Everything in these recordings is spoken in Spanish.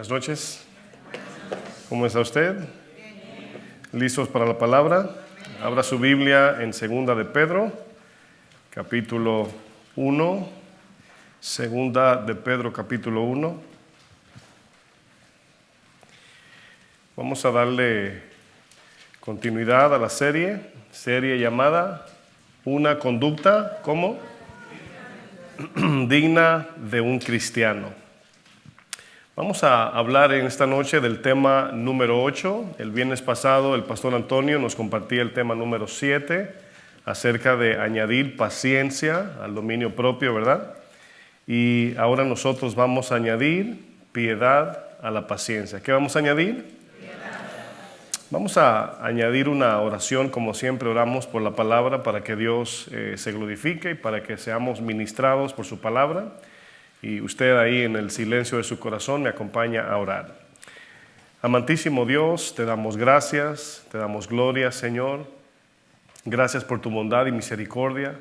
Buenas noches. ¿Cómo está usted? ¿Listos para la palabra? Abra su Biblia en Segunda de Pedro, capítulo 1. Segunda de Pedro, capítulo 1. Vamos a darle continuidad a la serie llamada Una conducta, ¿cómo? Digna de un cristiano. Vamos a hablar en esta noche del tema número 8. El viernes pasado el pastor Antonio nos compartía el tema número 7 acerca de añadir paciencia al dominio propio, ¿verdad? Y ahora nosotros vamos a añadir piedad a la paciencia. ¿Qué vamos a añadir? Vamos a añadir una oración, como siempre oramos por la palabra, para que Dios se glorifique y para que seamos ministrados por su palabra. Y usted ahí en el silencio de su corazón me acompaña a orar. Amantísimo Dios, te damos gracias, te damos gloria, Señor. Gracias por tu bondad y misericordia,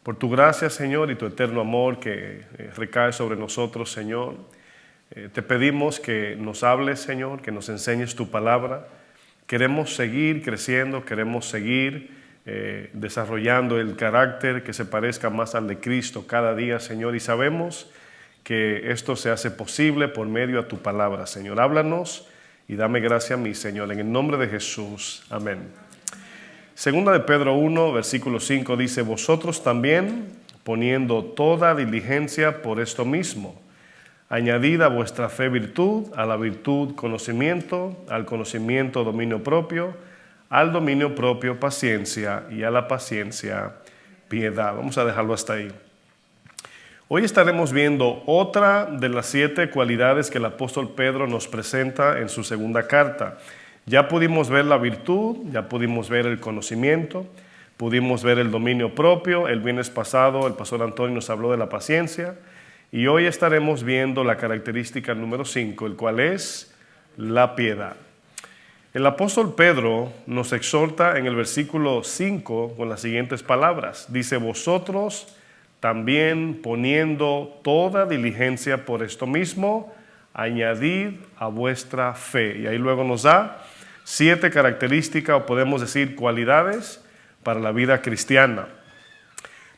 por tu gracia, Señor, y tu eterno amor que recae sobre nosotros, Señor. Te pedimos que nos hables, Señor, que nos enseñes tu palabra. Queremos seguir creciendo, queremos seguir desarrollando el carácter que se parezca más al de Cristo cada día, Señor, y sabemos que esto se hace posible por medio de tu palabra, Señor. Háblanos y dame gracia a mí, Señor, en el nombre de Jesús. Amén. Segunda de Pedro 1, versículo 5 dice: vosotros también, poniendo toda diligencia por esto mismo, añadid a vuestra fe virtud, a la virtud conocimiento, al conocimiento dominio propio, al dominio propio paciencia y a la paciencia piedad. Vamos a dejarlo hasta ahí. Hoy estaremos viendo otra de las 7 cualidades que el apóstol Pedro nos presenta en su segunda carta. Ya pudimos ver la virtud, ya pudimos ver el conocimiento, pudimos ver el dominio propio. El viernes pasado el pastor Antonio nos habló de la paciencia y hoy estaremos viendo la característica número 5, el cual es la piedad. El apóstol Pedro nos exhorta en el versículo 5 con las siguientes palabras. Dice: vosotros también, poniendo toda diligencia por esto mismo, añadid a vuestra fe. Y ahí luego nos da 7 características, o podemos decir cualidades, para la vida cristiana.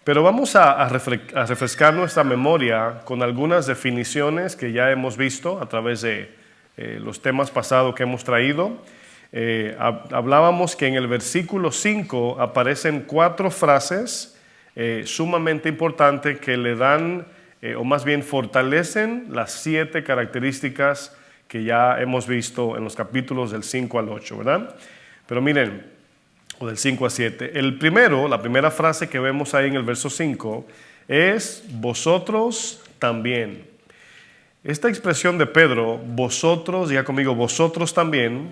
Pero vamos a refrescar nuestra memoria con algunas definiciones que ya hemos visto a través de los temas pasados que hemos traído. Hablábamos que en el versículo 5 aparecen 4 frases sumamente importantes que le dan, o más bien fortalecen las 7 características que ya hemos visto en los capítulos del 5 al 8, ¿verdad? Pero miren, o del 5 a 7. La primera frase que vemos ahí en el verso 5 es: vosotros también. Esta expresión de Pedro, vosotros, diga conmigo, vosotros también.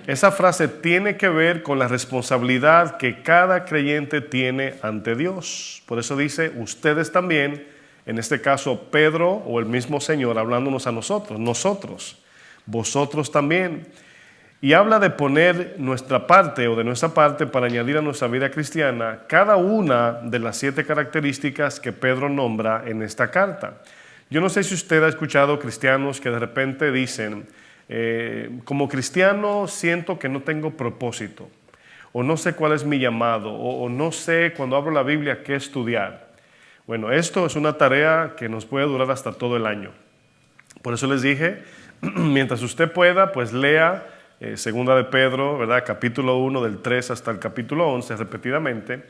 Esa frase tiene que ver con la responsabilidad que cada creyente tiene ante Dios. Por eso dice, ustedes también, en este caso Pedro o el mismo Señor hablándonos a nosotros, vosotros también. Y habla de poner nuestra parte o de nuestra parte para añadir a nuestra vida cristiana cada una de las 7 características que Pedro nombra en esta carta. Yo no sé si usted ha escuchado cristianos que de repente dicen: como cristiano siento que no tengo propósito, o no sé cuál es mi llamado, o no sé cuando abro la Biblia qué estudiar. Bueno, esto es una tarea que nos puede durar hasta todo el año. Por eso les dije, mientras usted pueda, pues lea Segunda de Pedro, ¿verdad? Capítulo 1 del 3 hasta el capítulo 11 repetidamente,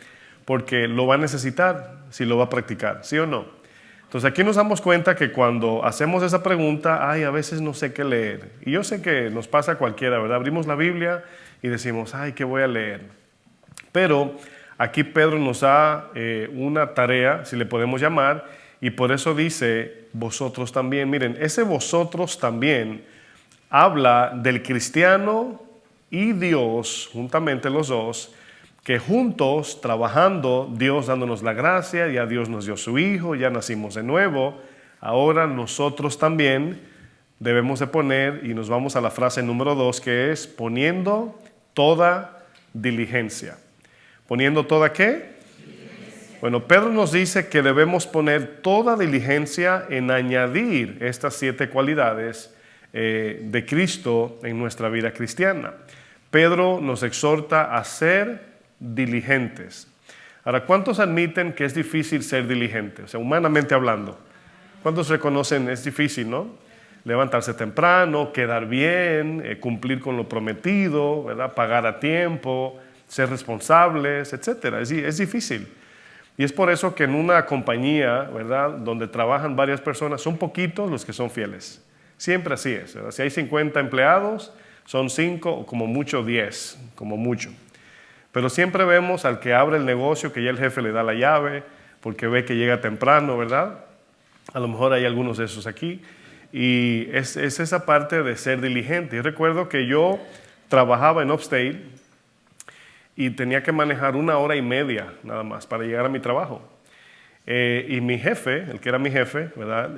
porque lo va a necesitar si lo va a practicar, ¿sí o no? Entonces aquí nos damos cuenta que cuando hacemos esa pregunta, a veces no sé qué leer. Y yo sé que nos pasa a cualquiera, ¿verdad? Abrimos la Biblia y decimos, ¿qué voy a leer? Pero aquí Pedro nos da una tarea, si le podemos llamar, y por eso dice, vosotros también. Miren, ese vosotros también habla del cristiano y Dios, juntamente los dos, que juntos, trabajando, Dios dándonos la gracia, ya Dios nos dio su Hijo, ya nacimos de nuevo, ahora nosotros también debemos de poner, y nos vamos a la frase número 2, que es poniendo toda diligencia. ¿Poniendo toda qué? Diligencia. Bueno, Pedro nos dice que debemos poner toda diligencia en añadir estas 7 cualidades de Cristo en nuestra vida cristiana. Pedro nos exhorta a ser diligentes. Ahora, ¿cuántos admiten que es difícil ser diligente? O sea, humanamente hablando. ¿Cuántos reconocen es difícil, no? Levantarse temprano, quedar bien, cumplir con lo prometido, ¿verdad? Pagar a tiempo, ser responsables, etc. Es difícil. Y es por eso que en una compañía, ¿verdad?, donde trabajan varias personas, son poquitos los que son fieles. Siempre así es, ¿verdad? Si hay 50 empleados, son 5 o como mucho 10, como mucho. Pero siempre vemos al que abre el negocio, que ya el jefe le da la llave, porque ve que llega temprano, ¿verdad? A lo mejor hay algunos de esos aquí. Y es esa parte de ser diligente. Yo recuerdo que yo trabajaba en Upstate y tenía que manejar 1 hora y media nada más para llegar a mi trabajo. Y mi jefe, el que era mi jefe, ¿verdad?,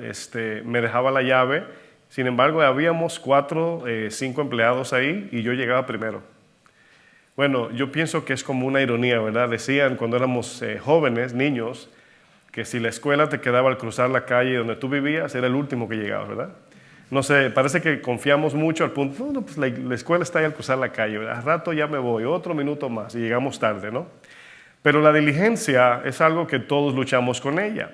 me dejaba la llave. Sin embargo, habíamos 4, 5 empleados ahí y yo llegaba primero. Bueno, yo pienso que es como una ironía, ¿verdad? Decían cuando éramos jóvenes, niños, que si la escuela te quedaba al cruzar la calle donde tú vivías, era el último que llegaba, ¿verdad? No sé, parece que confiamos mucho al punto, no, pues la escuela está ahí al cruzar la calle, ¿verdad? Al rato ya me voy, otro minuto más y llegamos tarde, ¿no? Pero la diligencia es algo que todos luchamos con ella.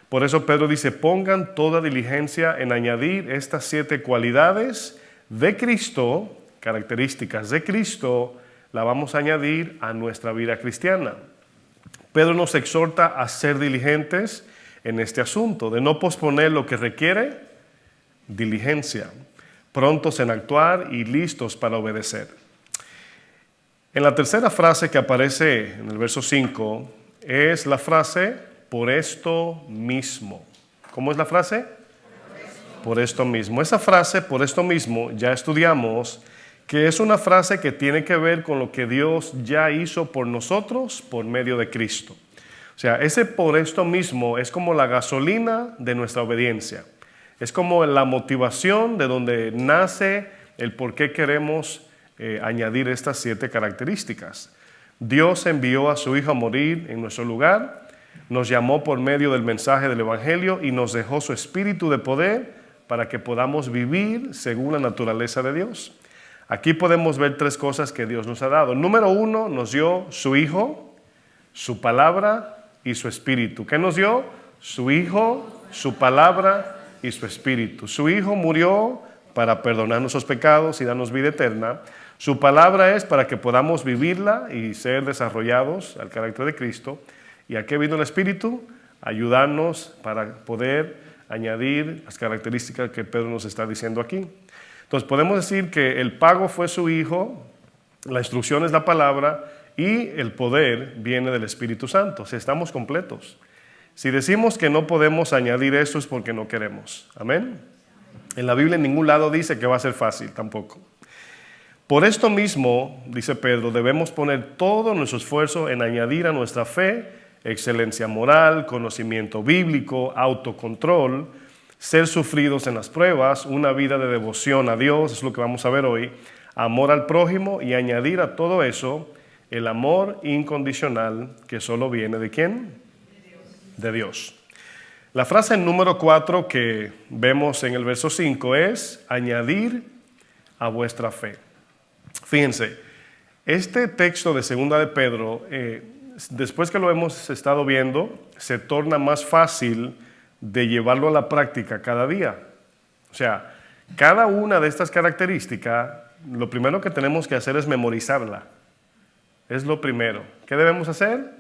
Por eso Pedro dice, pongan toda diligencia en añadir estas 7 cualidades de Cristo, características de Cristo, la vamos a añadir a nuestra vida cristiana. Pedro nos exhorta a ser diligentes en este asunto, de no posponer lo que requiere diligencia, prontos en actuar y listos para obedecer. En la tercera frase que aparece en el verso 5 es la frase por esto mismo. ¿Cómo es la frase? Por esto mismo. Esa frase, por esto mismo, ya estudiamos que es una frase que tiene que ver con lo que Dios ya hizo por nosotros por medio de Cristo. O sea, ese por esto mismo es como la gasolina de nuestra obediencia. Es como la motivación de donde nace el por qué queremos añadir estas 7 características. Dios envió a su Hijo a morir en nuestro lugar, nos llamó por medio del mensaje del Evangelio y nos dejó su espíritu de poder para que podamos vivir según la naturaleza de Dios. Aquí podemos ver 3 cosas que Dios nos ha dado. Número 1, nos dio su Hijo, su palabra y su espíritu. ¿Qué nos dio? Su Hijo, su palabra y su espíritu. Su Hijo murió para perdonar nuestros pecados y darnos vida eterna. Su palabra es para que podamos vivirla y ser desarrollados al carácter de Cristo. ¿Y a qué vino el Espíritu? Ayudarnos para poder añadir las características que Pedro nos está diciendo aquí. Entonces podemos decir que el pago fue su Hijo, la instrucción es la palabra y el poder viene del Espíritu Santo. O sea, estamos completos. Si decimos que no podemos añadir eso es porque no queremos. Amén. En la Biblia en ningún lado dice que va a ser fácil tampoco. Por esto mismo, dice Pedro, debemos poner todo nuestro esfuerzo en añadir a nuestra fe excelencia moral, conocimiento bíblico, autocontrol, ser sufridos en las pruebas, una vida de devoción a Dios, es lo que vamos a ver hoy, amor al prójimo y añadir a todo eso el amor incondicional que solo viene ¿de quién? De Dios. La frase número 4 que vemos en el verso 5 es añadir a vuestra fe. Fíjense, este texto de segunda de Pedro, después que lo hemos estado viendo, se torna más fácil de llevarlo a la práctica cada día. O sea, cada una de estas características, lo primero que tenemos que hacer es memorizarla. Es lo primero. ¿Qué debemos hacer?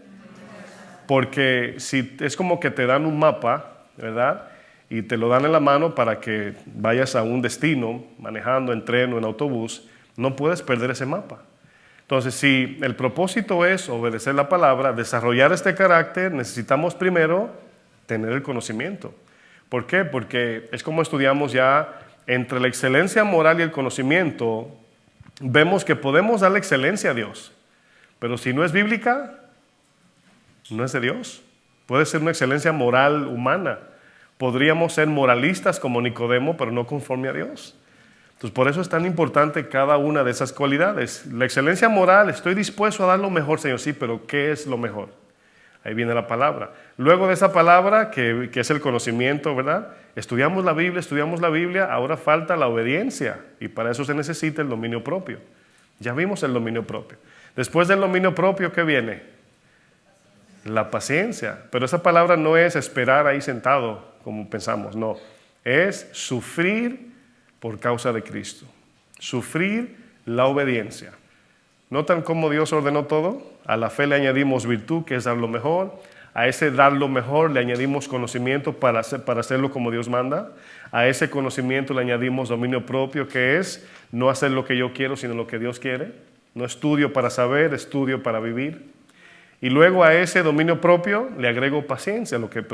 Porque si es como que te dan un mapa, ¿verdad? Y te lo dan en la mano para que vayas a un destino, manejando en tren o en autobús, no puedes perder ese mapa. Entonces, si el propósito es obedecer la palabra, desarrollar este carácter, necesitamos primero tener el conocimiento. ¿Por qué? Porque es como estudiamos ya, entre la excelencia moral y el conocimiento, vemos que podemos darle excelencia a Dios. Pero si no es bíblica, no es de Dios. Puede ser una excelencia moral humana. Podríamos ser moralistas como Nicodemo, pero no conforme a Dios. Entonces, por eso es tan importante cada una de esas cualidades. La excelencia moral, estoy dispuesto a dar lo mejor, Señor, sí, pero ¿qué es lo mejor? Ahí viene la palabra. Luego de esa palabra, que es el conocimiento, ¿verdad? Estudiamos la Biblia, ahora falta la obediencia. Y para eso se necesita el dominio propio. Ya vimos el dominio propio. Después del dominio propio, ¿qué viene? La paciencia. Pero esa palabra no es esperar ahí sentado, como pensamos, no. Es sufrir por causa de Cristo. Sufrir la obediencia. ¿Notan cómo Dios ordenó todo? A la fe le añadimos virtud, que es dar lo mejor. A ese dar lo mejor le añadimos conocimiento para hacerlo como Dios manda. A ese conocimiento le añadimos dominio propio, que es no hacer lo que yo quiero, sino lo que Dios quiere. No estudio para saber, estudio para vivir. Y luego a ese dominio propio le agrego paciencia, lo que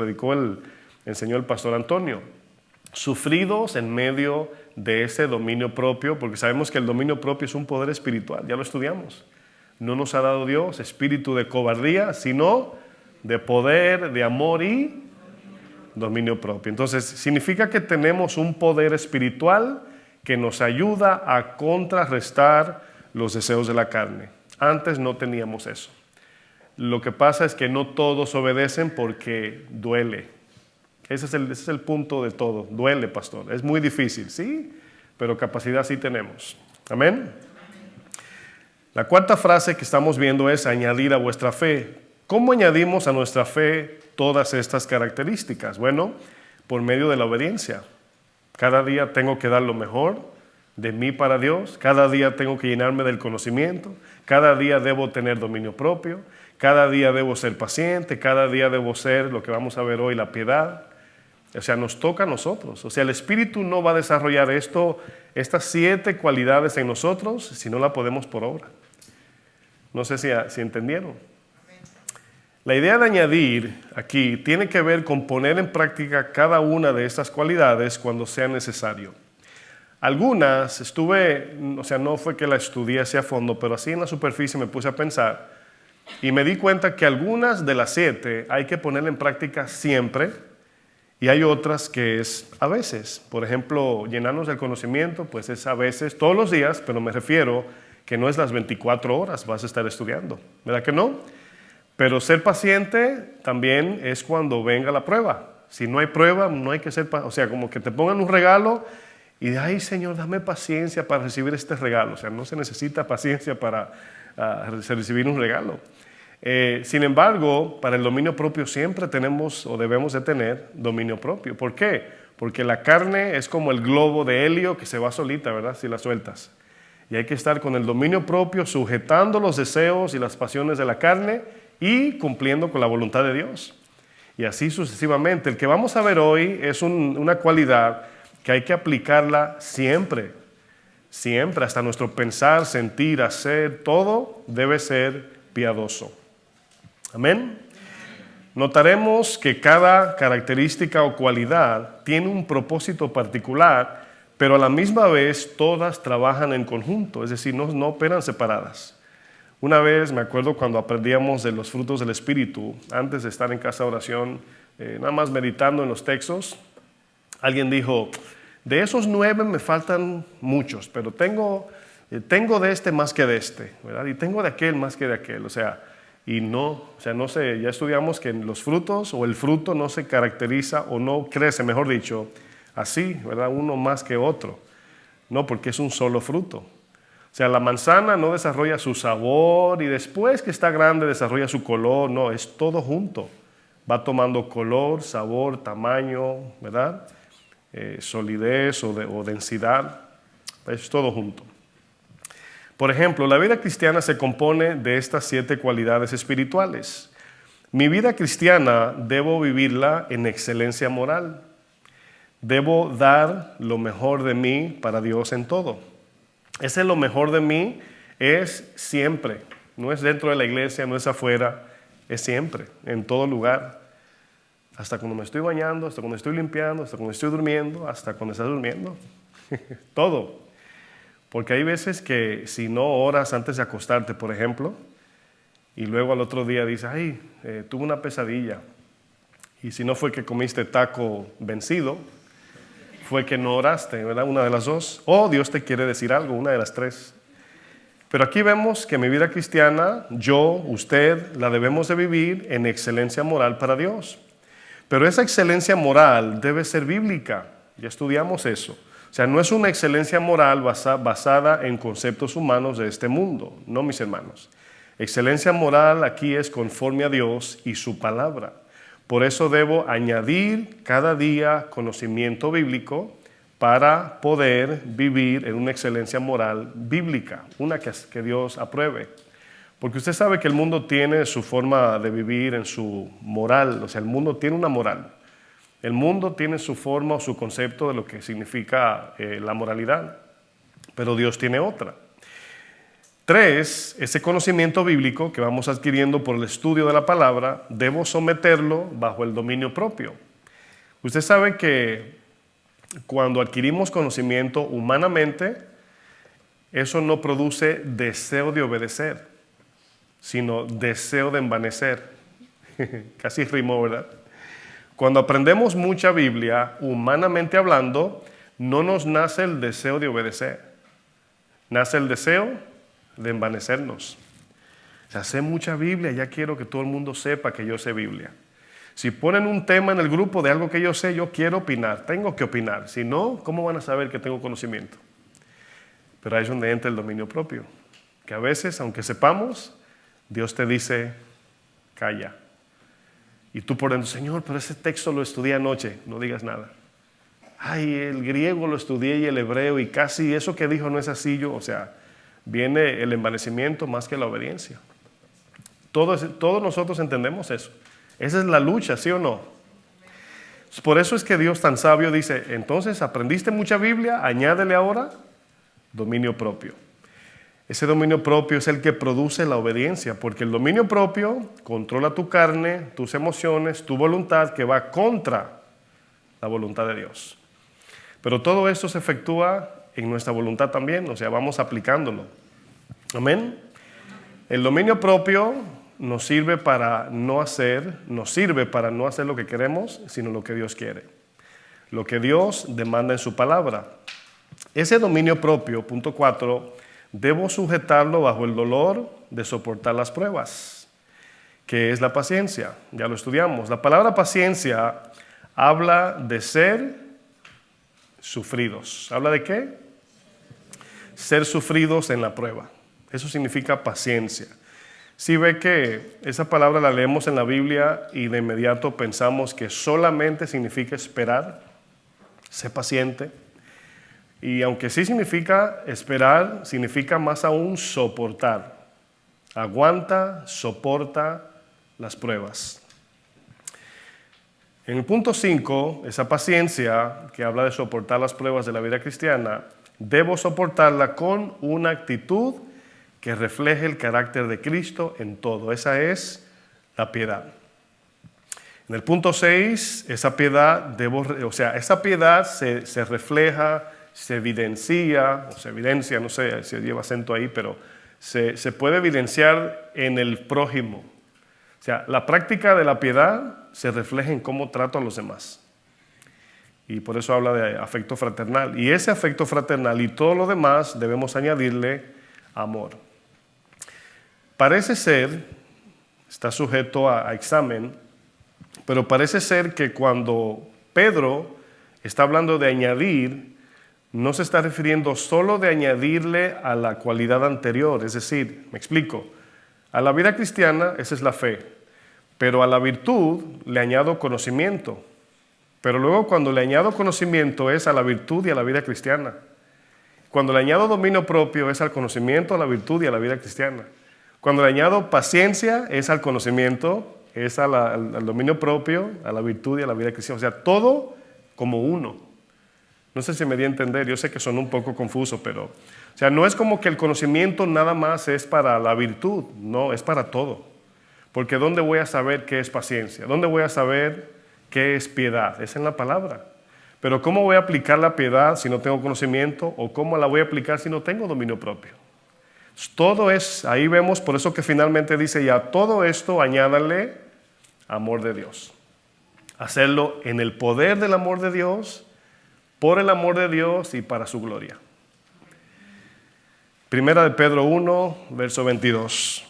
enseñó el pastor Antonio. Sufridos en medio de ese dominio propio, porque sabemos que el dominio propio es un poder espiritual, ya lo estudiamos. No nos ha dado Dios espíritu de cobardía, sino de poder, de amor y dominio propio. Entonces, significa que tenemos un poder espiritual que nos ayuda a contrarrestar los deseos de la carne. Antes no teníamos eso. Lo que pasa es que no todos obedecen porque duele. Ese es el punto de todo. Duele, pastor. Es muy difícil, sí, pero capacidad sí tenemos. Amén. La cuarta frase que estamos viendo es añadir a vuestra fe. ¿Cómo añadimos a nuestra fe todas estas características? Bueno, por medio de la obediencia. Cada día tengo que dar lo mejor de mí para Dios. Cada día tengo que llenarme del conocimiento. Cada día debo tener dominio propio. Cada día debo ser paciente. Cada día debo ser, lo que vamos a ver hoy, la piedad. O sea, nos toca a nosotros. O sea, el Espíritu no va a desarrollar estas 7 cualidades en nosotros si no la podemos por obra. No sé si entendieron. La idea de añadir aquí tiene que ver con poner en práctica cada una de estas cualidades cuando sea necesario. Algunas no fue que la estudié así a fondo, pero así en la superficie me puse a pensar y me di cuenta que algunas de las 7 hay que poner en práctica siempre y hay otras que es a veces. Por ejemplo, llenarnos del conocimiento, pues es a veces, todos los días, pero me refiero que no es las 24 horas vas a estar estudiando, ¿verdad que no? Pero ser paciente también es cuando venga la prueba. Si no hay prueba, no hay que ser paciente. O sea, como que te pongan un regalo y ay, Señor, dame paciencia para recibir este regalo. O sea, no se necesita paciencia para recibir un regalo. Sin embargo, para el dominio propio siempre tenemos o debemos de tener dominio propio. ¿Por qué? Porque la carne es como el globo de helio que se va solita, ¿verdad? Si la sueltas. Y hay que estar con el dominio propio, sujetando los deseos y las pasiones de la carne y cumpliendo con la voluntad de Dios. Y así sucesivamente. El que vamos a ver hoy es una cualidad que hay que aplicarla siempre. Siempre, hasta nuestro pensar, sentir, hacer, todo debe ser piadoso. Amén. Notaremos que cada característica o cualidad tiene un propósito particular, pero a la misma vez todas trabajan en conjunto, es decir, no operan separadas. Una vez me acuerdo cuando aprendíamos de los frutos del Espíritu, antes de estar en casa de oración, nada más meditando en los textos, alguien dijo, de esos 9 me faltan muchos, pero tengo de este más que de este, ¿verdad? Y tengo de aquel más que de aquel, no sé, ya estudiamos que los frutos o el fruto no se caracteriza o no crece, mejor dicho, así, ¿verdad? Uno más que otro. No, porque es un solo fruto. O sea, la manzana no desarrolla su sabor y después que está grande desarrolla su color. No, es todo junto. Va tomando color, sabor, tamaño, ¿verdad? Solidez o densidad. Es todo junto. Por ejemplo, la vida cristiana se compone de estas 7 cualidades espirituales. Mi vida cristiana debo vivirla en excelencia moral. Debo dar lo mejor de mí para Dios en todo. Ese lo mejor de mí es siempre. No es dentro de la iglesia, no es afuera, es siempre, en todo lugar. Hasta cuando me estoy bañando, hasta cuando estoy limpiando, hasta cuando estoy durmiendo, hasta cuando estás durmiendo. Todo. Porque hay veces que si no oras antes de acostarte, por ejemplo, y luego al otro día dices, tuve una pesadilla. Y si no fue que comiste taco vencido, fue que no oraste, ¿verdad? Una de las dos. O Dios te quiere decir algo, una de las 3. Pero aquí vemos que mi vida cristiana, yo, usted, la debemos de vivir en excelencia moral para Dios. Pero esa excelencia moral debe ser bíblica. Ya estudiamos eso. O sea, no es una excelencia moral basada en conceptos humanos de este mundo. No, mis hermanos. Excelencia moral aquí es conforme a Dios y su palabra. Por eso debo añadir cada día conocimiento bíblico para poder vivir en una excelencia moral bíblica, una que Dios apruebe. Porque usted sabe que el mundo tiene su forma de vivir en su moral, o sea, el mundo tiene una moral. El mundo tiene su forma o su concepto de lo que significa la moralidad, pero Dios tiene otra. 3, ese conocimiento bíblico que vamos adquiriendo por el estudio de la palabra, debo someterlo bajo el dominio propio. Usted sabe que cuando adquirimos conocimiento humanamente, eso no produce deseo de obedecer, sino deseo de envanecer. Casi rimó, ¿verdad? Cuando aprendemos mucha Biblia, humanamente hablando, no nos nace el deseo de obedecer. Nace el deseo de envanecernos. O sea, sé mucha Biblia, ya quiero que todo el mundo sepa que yo sé Biblia. Si ponen un tema en el grupo de algo que yo sé, yo quiero opinar, tengo que opinar. Si no, ¿cómo van a saber que tengo conocimiento? Pero ahí es donde entra el dominio propio. Que a veces, aunque sepamos, Dios te dice, calla. Y tú por dentro, Señor, pero ese texto lo estudié anoche, no digas nada. Ay, el griego lo estudié y el hebreo y casi eso que dijo no es así. O sea, viene el envanecimiento más que la obediencia. Todos nosotros entendemos eso. Esa es la lucha, ¿sí o no? Por eso es que Dios tan sabio dice, entonces aprendiste mucha Biblia, añádele ahora dominio propio. Ese dominio propio es el que produce la obediencia, porque el dominio propio controla tu carne, tus emociones, tu voluntad, que va contra la voluntad de Dios. Pero todo esto se efectúa en nuestra voluntad también, o sea, vamos aplicándolo. Amén. El dominio propio nos sirve para no hacer lo que queremos, sino lo que Dios quiere. Lo que Dios demanda en su palabra. Ese dominio propio, punto 4, debo sujetarlo bajo el dolor de soportar las pruebas, que es la paciencia. Ya lo estudiamos. La palabra paciencia habla de ser sufridos. ¿Habla de qué? Ser sufridos en la prueba. Eso significa paciencia. Si ve que esa palabra la leemos en la Biblia y de inmediato pensamos que solamente significa esperar, ser paciente. Y aunque sí significa esperar, significa más aún soportar. Aguanta, soporta las pruebas. En el punto 5, esa paciencia que habla de soportar las pruebas de la vida cristiana, debo soportarla con una actitud que refleje el carácter de Cristo en todo. Esa es la piedad. En el punto 6, esa piedad esa piedad se refleja, se evidencia, no sé si lleva acento ahí, pero se puede evidenciar en el prójimo. O sea, la práctica de la piedad se refleja en cómo trato a los demás. Y por eso habla de afecto fraternal. Y ese afecto fraternal y todo lo demás debemos añadirle amor. Parece ser, está sujeto a examen, pero parece ser que cuando Pedro está hablando de añadir, no se está refiriendo solo de añadirle a la cualidad anterior. Es decir, me explico, a la vida cristiana esa es la fe, pero a la virtud le añado conocimiento. Pero luego cuando le añado conocimiento es a la virtud y a la vida cristiana. Cuando le añado dominio propio es al conocimiento, a la virtud y a la vida cristiana. Cuando le añado paciencia es al conocimiento, es al dominio propio, a la virtud y a la vida cristiana. O sea, todo como uno. No sé si me di a entender, yo sé que son un poco confuso, pero... O sea, no es como que el conocimiento nada más es para la virtud, no, es para todo. Porque ¿dónde voy a saber qué es paciencia? ¿Dónde voy a saber qué es piedad? Es en la palabra. Pero ¿cómo voy a aplicar la piedad si no tengo conocimiento? ¿O cómo la voy a aplicar si no tengo dominio propio? Todo es, ahí vemos, por eso que finalmente dice, y a todo esto añádale amor de Dios. Hacerlo en el poder del amor de Dios, por el amor de Dios y para su gloria. Primera de Pedro 1, verso 22.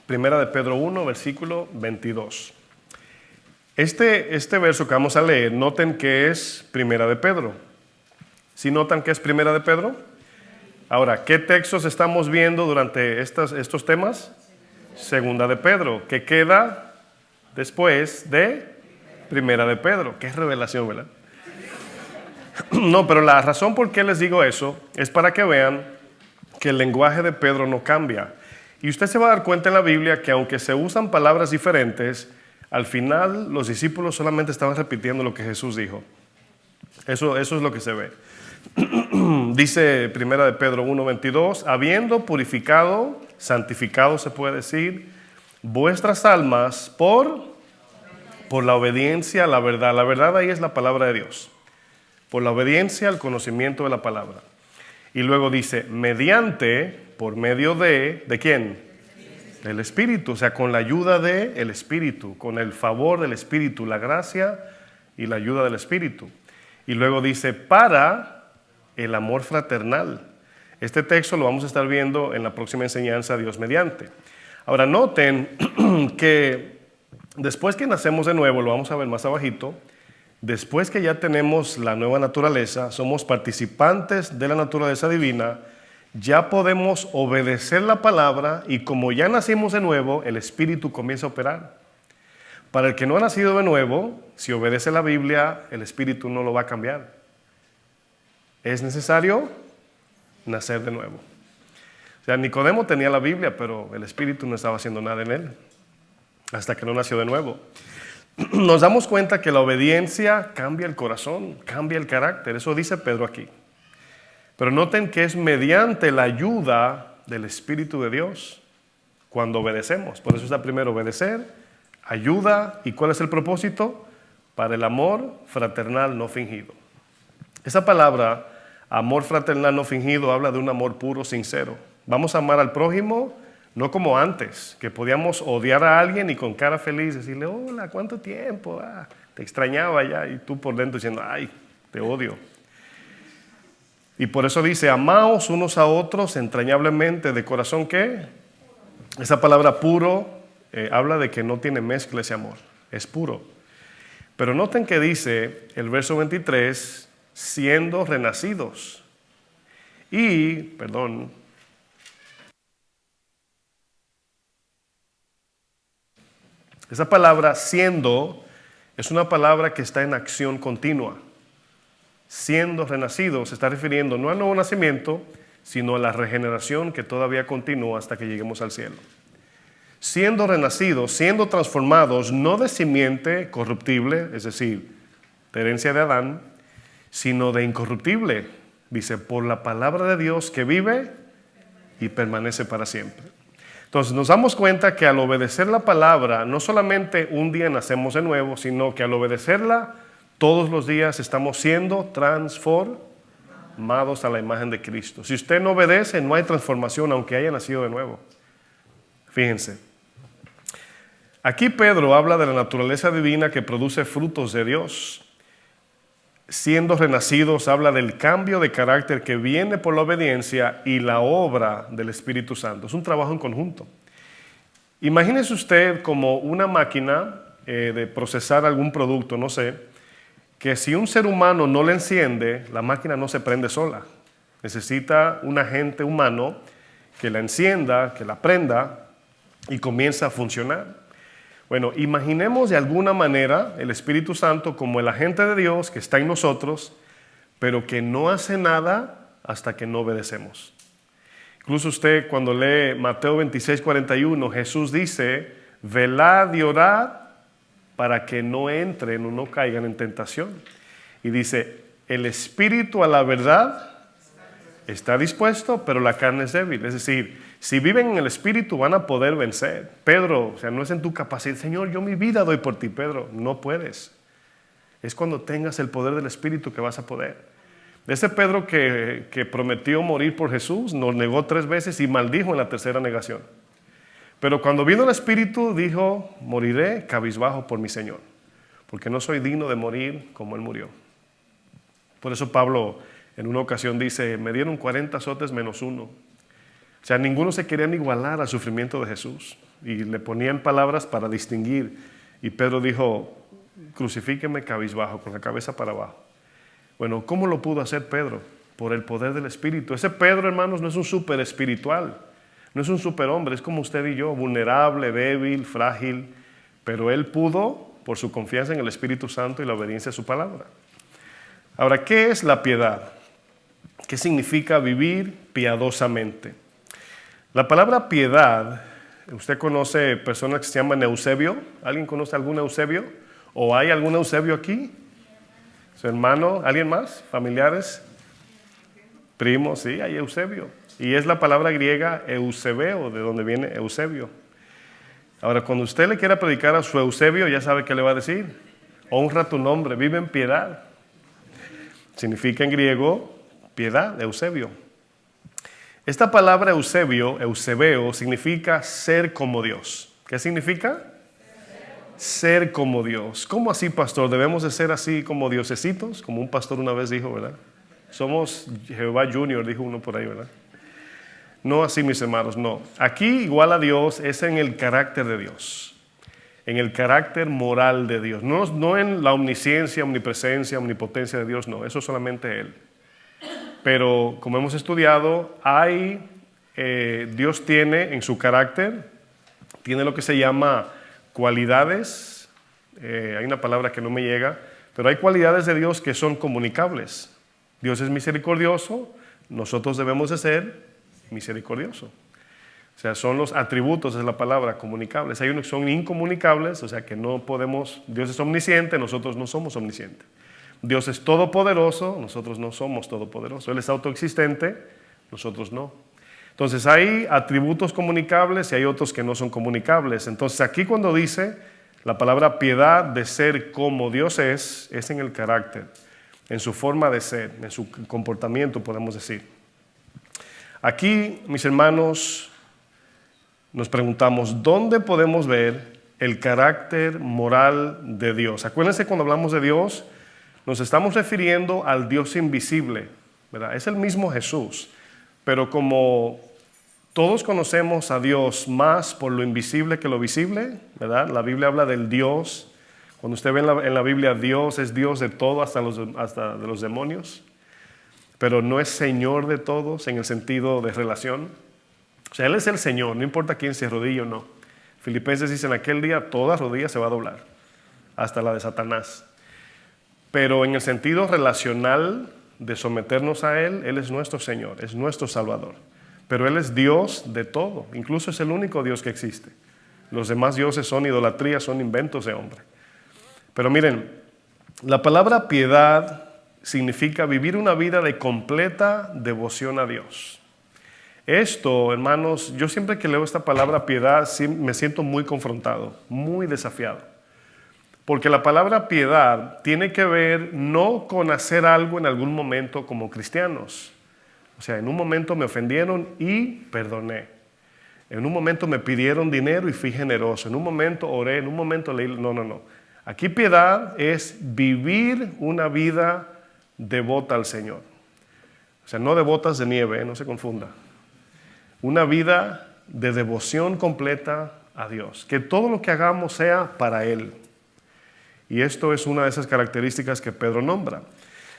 Primera de Pedro 1, versículo 22. Este verso que vamos a leer, noten que es Primera de Pedro. ¿Sí notan que es Primera de Pedro? Ahora, ¿qué textos estamos viendo durante estos temas? Segunda de Pedro, que queda después de Primera de Pedro. Qué revelación, ¿verdad? No, pero la razón por qué les digo eso es para que vean que el lenguaje de Pedro no cambia. Y usted se va a dar cuenta en la Biblia que aunque se usan palabras diferentes, al final los discípulos solamente estaban repitiendo lo que Jesús dijo. Eso es lo que se ve. Dice Primera de Pedro 1:22, habiendo purificado, santificado se puede decir, vuestras almas por la obediencia a la verdad. La verdad ahí es la palabra de Dios. Por la obediencia al conocimiento de la palabra. Y luego dice, mediante, por medio ¿de quién? Del Espíritu, o sea, con la ayuda del Espíritu, con el favor del Espíritu, la gracia y la ayuda del Espíritu. Y luego dice, para el amor fraternal. Este texto lo vamos a estar viendo en la próxima enseñanza, Dios mediante. Ahora noten que después que nacemos de nuevo, lo vamos a ver más abajito, después que ya tenemos la nueva naturaleza, somos participantes de la naturaleza divina, ya podemos obedecer la palabra y como ya nacimos de nuevo, el Espíritu comienza a operar. Para el que no ha nacido de nuevo, si obedece la Biblia, el Espíritu no lo va a cambiar. Es necesario nacer de nuevo. O sea, Nicodemo tenía la Biblia, pero el Espíritu no estaba haciendo nada en él, hasta que no nació de nuevo. Nos damos cuenta que la obediencia cambia el corazón, cambia el carácter. Eso dice Pedro aquí. Pero noten que es mediante la ayuda del Espíritu de Dios cuando obedecemos. Por eso está primero obedecer, ayuda. ¿Y cuál es el propósito? Para el amor fraternal no fingido. Esa palabra, amor fraternal no fingido, habla de un amor puro, sincero. Vamos a amar al prójimo no como antes, que podíamos odiar a alguien y con cara feliz decirle, hola, ¿cuánto tiempo? Te extrañaba ya, y tú por dentro diciendo, ay, te odio. Y por eso dice, amaos unos a otros entrañablemente, de corazón, ¿qué? Esa palabra puro habla de que no tiene mezcla ese amor, es puro. Pero noten que dice el verso 23, siendo renacidos. Esa palabra siendo es una palabra que está en acción continua. Siendo renacidos se está refiriendo no al nuevo nacimiento, sino a la regeneración que todavía continúa hasta que lleguemos al cielo. Siendo renacidos, siendo transformados, no de simiente corruptible, es decir, de herencia de Adán, sino de incorruptible, dice, por la palabra de Dios que vive y permanece para siempre. Entonces nos damos cuenta que al obedecer la palabra, no solamente un día nacemos de nuevo, sino que al obedecerla, todos los días estamos siendo transformados a la imagen de Cristo. Si usted no obedece, no hay transformación, aunque haya nacido de nuevo. Fíjense. Aquí Pedro habla de la naturaleza divina que produce frutos de Dios. Siendo renacidos, habla del cambio de carácter que viene por la obediencia y la obra del Espíritu Santo. Es un trabajo en conjunto. Imagínese usted como una máquina de procesar algún producto, no sé, que si un ser humano no le enciende, la máquina no se prende sola. Necesita un agente humano que la encienda, que la prenda y comienza a funcionar. Bueno, imaginemos de alguna manera el Espíritu Santo como el agente de Dios que está en nosotros, pero que no hace nada hasta que no obedecemos. Incluso usted cuando lee Mateo 26:41, Jesús dice, velad y orad para que no entren o no caigan en tentación. Y dice, el espíritu a la verdad está dispuesto, pero la carne es débil. Es decir, si viven en el espíritu van a poder vencer. Pedro, o sea, no es en tu capacidad. Señor, yo mi vida doy por ti. Pedro, no puedes. Es cuando tengas el poder del espíritu que vas a poder. Ese Pedro que prometió morir por Jesús, nos negó 3 veces y maldijo en la tercera negación. Pero cuando vino el Espíritu, dijo, moriré cabizbajo por mi Señor, porque no soy digno de morir como Él murió. Por eso Pablo en una ocasión dice, me dieron 40 azotes menos uno. O sea, ninguno se querían igualar al sufrimiento de Jesús. Y le ponían palabras para distinguir. Y Pedro dijo, crucifíqueme cabizbajo, con la cabeza para abajo. Bueno, ¿cómo lo pudo hacer Pedro? Por el poder del Espíritu. Ese Pedro, hermanos, no es un súper espiritual. No es un superhombre, es como usted y yo, vulnerable, débil, frágil. Pero él pudo, por su confianza en el Espíritu Santo y la obediencia a su palabra. Ahora, ¿qué es la piedad? ¿Qué significa vivir piadosamente? La palabra piedad, usted conoce personas que se llaman Eusebio. ¿Alguien conoce algún Eusebio? ¿O hay algún Eusebio aquí? ¿Su hermano? ¿Alguien más? ¿Familiares? Primos, sí, hay Eusebio. Y es la palabra griega Eusebeo, de donde viene Eusebio. Ahora, cuando usted le quiera predicar a su Eusebio, ya sabe qué le va a decir. Honra tu nombre, vive en piedad. Significa en griego piedad, Eusebio. Esta palabra Eusebio, Eusebeo, significa ser como Dios. ¿Qué significa? Ser como Dios. ¿Cómo así, pastor? ¿Debemos de ser así como diosesitos? Como un pastor una vez dijo, ¿verdad? Somos Jehová Junior, dijo uno por ahí, ¿verdad? No así, mis hermanos, no. Aquí igual a Dios es en el carácter de Dios. En el carácter moral de Dios. No en la omnisciencia, omnipresencia, omnipotencia de Dios, no. Eso es solamente Él. Pero como hemos estudiado, Dios tiene en su carácter, tiene lo que se llama cualidades. Hay una palabra que no me llega, pero hay cualidades de Dios que son comunicables. Dios es misericordioso, nosotros debemos de ser misericordiosos. O sea, son los atributos, es la palabra, comunicables. Hay unos que son incomunicables, o sea que no podemos, Dios es omnisciente, nosotros no somos omniscientes. Dios es todopoderoso, nosotros no somos todopoderosos. Él es autoexistente, nosotros no. Entonces hay atributos comunicables y hay otros que no son comunicables. Entonces aquí cuando dice la palabra piedad de ser como Dios es en el carácter, en su forma de ser, en su comportamiento, podemos decir. Aquí, mis hermanos, nos preguntamos, ¿dónde podemos ver el carácter moral de Dios? Acuérdense, cuando hablamos de Dios, nos estamos refiriendo al Dios invisible, ¿verdad? Es el mismo Jesús, pero como todos conocemos a Dios más por lo invisible que lo visible, ¿verdad? La Biblia habla del Dios. Cuando usted ve en la Biblia, Dios es Dios de todo, hasta de los demonios, pero no es Señor de todos en el sentido de relación. O sea, Él es el Señor, no importa quién se arrodille o no. Filipenses dice, en aquel día toda rodilla se va a doblar, hasta la de Satanás. Pero en el sentido relacional de someternos a Él, Él es nuestro Señor, es nuestro Salvador. Pero Él es Dios de todo, incluso es el único Dios que existe. Los demás dioses son idolatría, son inventos de hombre. Pero miren, la palabra piedad significa vivir una vida de completa devoción a Dios. Esto, hermanos, yo siempre que leo esta palabra piedad me siento muy confrontado, muy desafiado. Porque la palabra piedad tiene que ver no con hacer algo en algún momento como cristianos. O sea, en un momento me ofendieron y perdoné. En un momento me pidieron dinero y fui generoso. En un momento oré, en un momento leí. No. Aquí piedad es vivir una vida devota al Señor. O sea, no de botas de nieve, no se confunda. Una vida de devoción completa a Dios. Que todo lo que hagamos sea para Él. Y esto es una de esas características que Pedro nombra.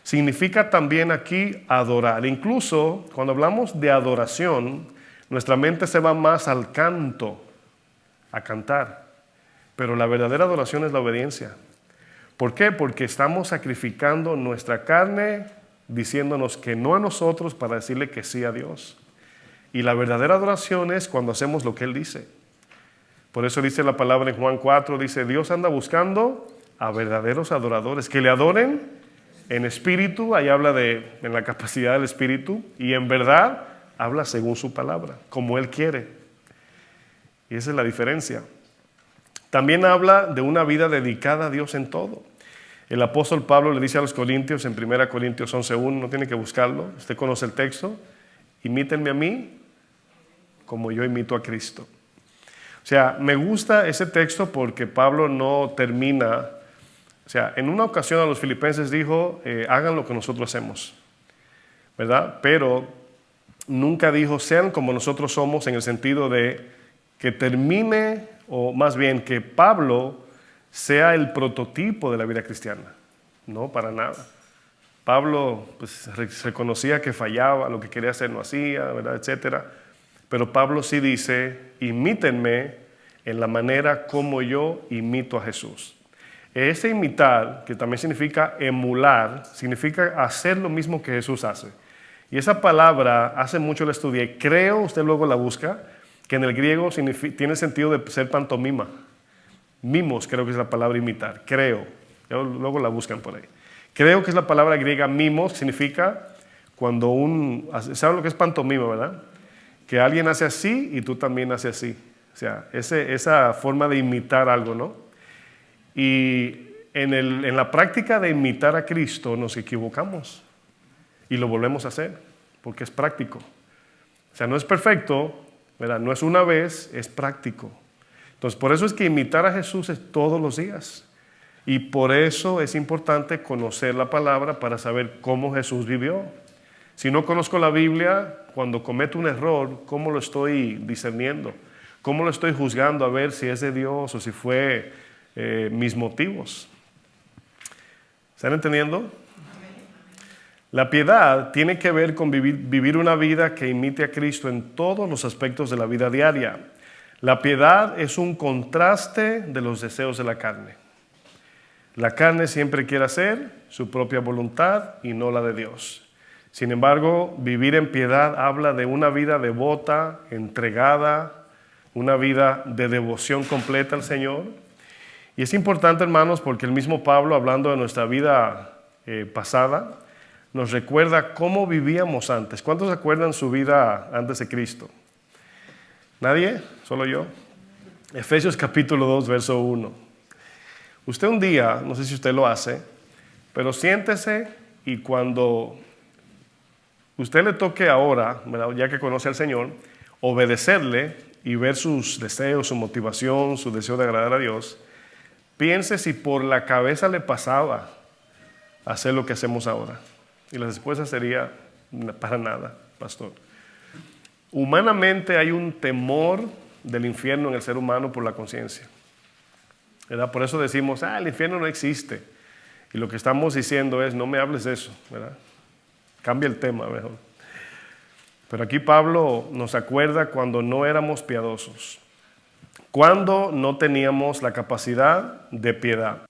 Significa también aquí adorar. Incluso cuando hablamos de adoración, nuestra mente se va más al canto, a cantar. Pero la verdadera adoración es la obediencia. ¿Por qué? Porque estamos sacrificando nuestra carne, diciéndonos que no a nosotros para decirle que sí a Dios. Y la verdadera adoración es cuando hacemos lo que Él dice. Por eso dice la palabra en Juan 4, dice, Dios anda buscando a verdaderos adoradores, que le adoren en espíritu, ahí habla en la capacidad del espíritu, y en verdad habla según su palabra, como Él quiere. Y esa es la diferencia. También habla de una vida dedicada a Dios en todo. El apóstol Pablo le dice a los corintios en 1 Corintios 11:1, no tiene que buscarlo, usted conoce el texto, imítenme a mí como yo imito a Cristo. sea, me gusta ese texto porque Pablo no termina. O sea, en una ocasión a los filipenses dijo, hagan lo que nosotros hacemos, ¿verdad? Pero nunca dijo, sean como nosotros somos, en el sentido de que termine, o más bien que Pablo sea el prototipo de la vida cristiana. No, para nada. Pablo pues, reconocía que fallaba, lo que quería hacer no hacía, ¿verdad? Etcétera. Pero Pablo sí dice, imítenme en la manera como yo imito a Jesús. Ese imitar, que también significa emular, significa hacer lo mismo que Jesús hace. Y esa palabra, hace mucho la estudié, creo, usted luego la busca, que en el griego tiene sentido de ser pantomima. Mimos creo que es la palabra imitar, creo. Luego la buscan por ahí. Creo que es la palabra griega mimos, significa cuando ¿saben lo que es pantomima, verdad? Que alguien hace así y tú también haces así. O sea, esa forma de imitar algo, ¿no? Y en la práctica de imitar a Cristo nos equivocamos y lo volvemos a hacer porque es práctico. O sea, no es perfecto, ¿verdad? No es una vez, es práctico. Entonces, por eso es que imitar a Jesús es todos los días. Y por eso es importante conocer la palabra para saber cómo Jesús vivió. Si no conozco la Biblia, cuando cometo un error, ¿cómo lo estoy discerniendo? ¿Cómo lo estoy juzgando a ver si es de Dios o si fue mis motivos? ¿Están entendiendo? La piedad tiene que ver con vivir una vida que imite a Cristo en todos los aspectos de la vida diaria. La piedad es un contraste de los deseos de la carne. La carne siempre quiere hacer su propia voluntad y no la de Dios. Sin embargo, vivir en piedad habla de una vida devota, entregada, una vida de devoción completa al Señor. Y es importante, hermanos, porque el mismo Pablo, hablando de nuestra vida pasada, nos recuerda cómo vivíamos antes. ¿Cuántos acuerdan su vida antes de Cristo? ¿Nadie? ¿Solo yo? Efesios capítulo 2, verso 1. Usted un día, no sé si usted lo hace, pero siéntese y cuando usted le toque ahora, ¿verdad? Ya que conoce al Señor, obedecerle y ver sus deseos, su motivación, su deseo de agradar a Dios, piense si por la cabeza le pasaba hacer lo que hacemos ahora. Y la respuesta sería, para nada, pastor. Humanamente hay un temor del infierno en el ser humano por la conciencia, ¿verdad? Por eso decimos, el infierno no existe. Y lo que estamos diciendo es, no me hables de eso, ¿verdad? Cambia el tema mejor. Pero aquí Pablo nos acuerda cuando no éramos piadosos, cuando no teníamos la capacidad de piedad.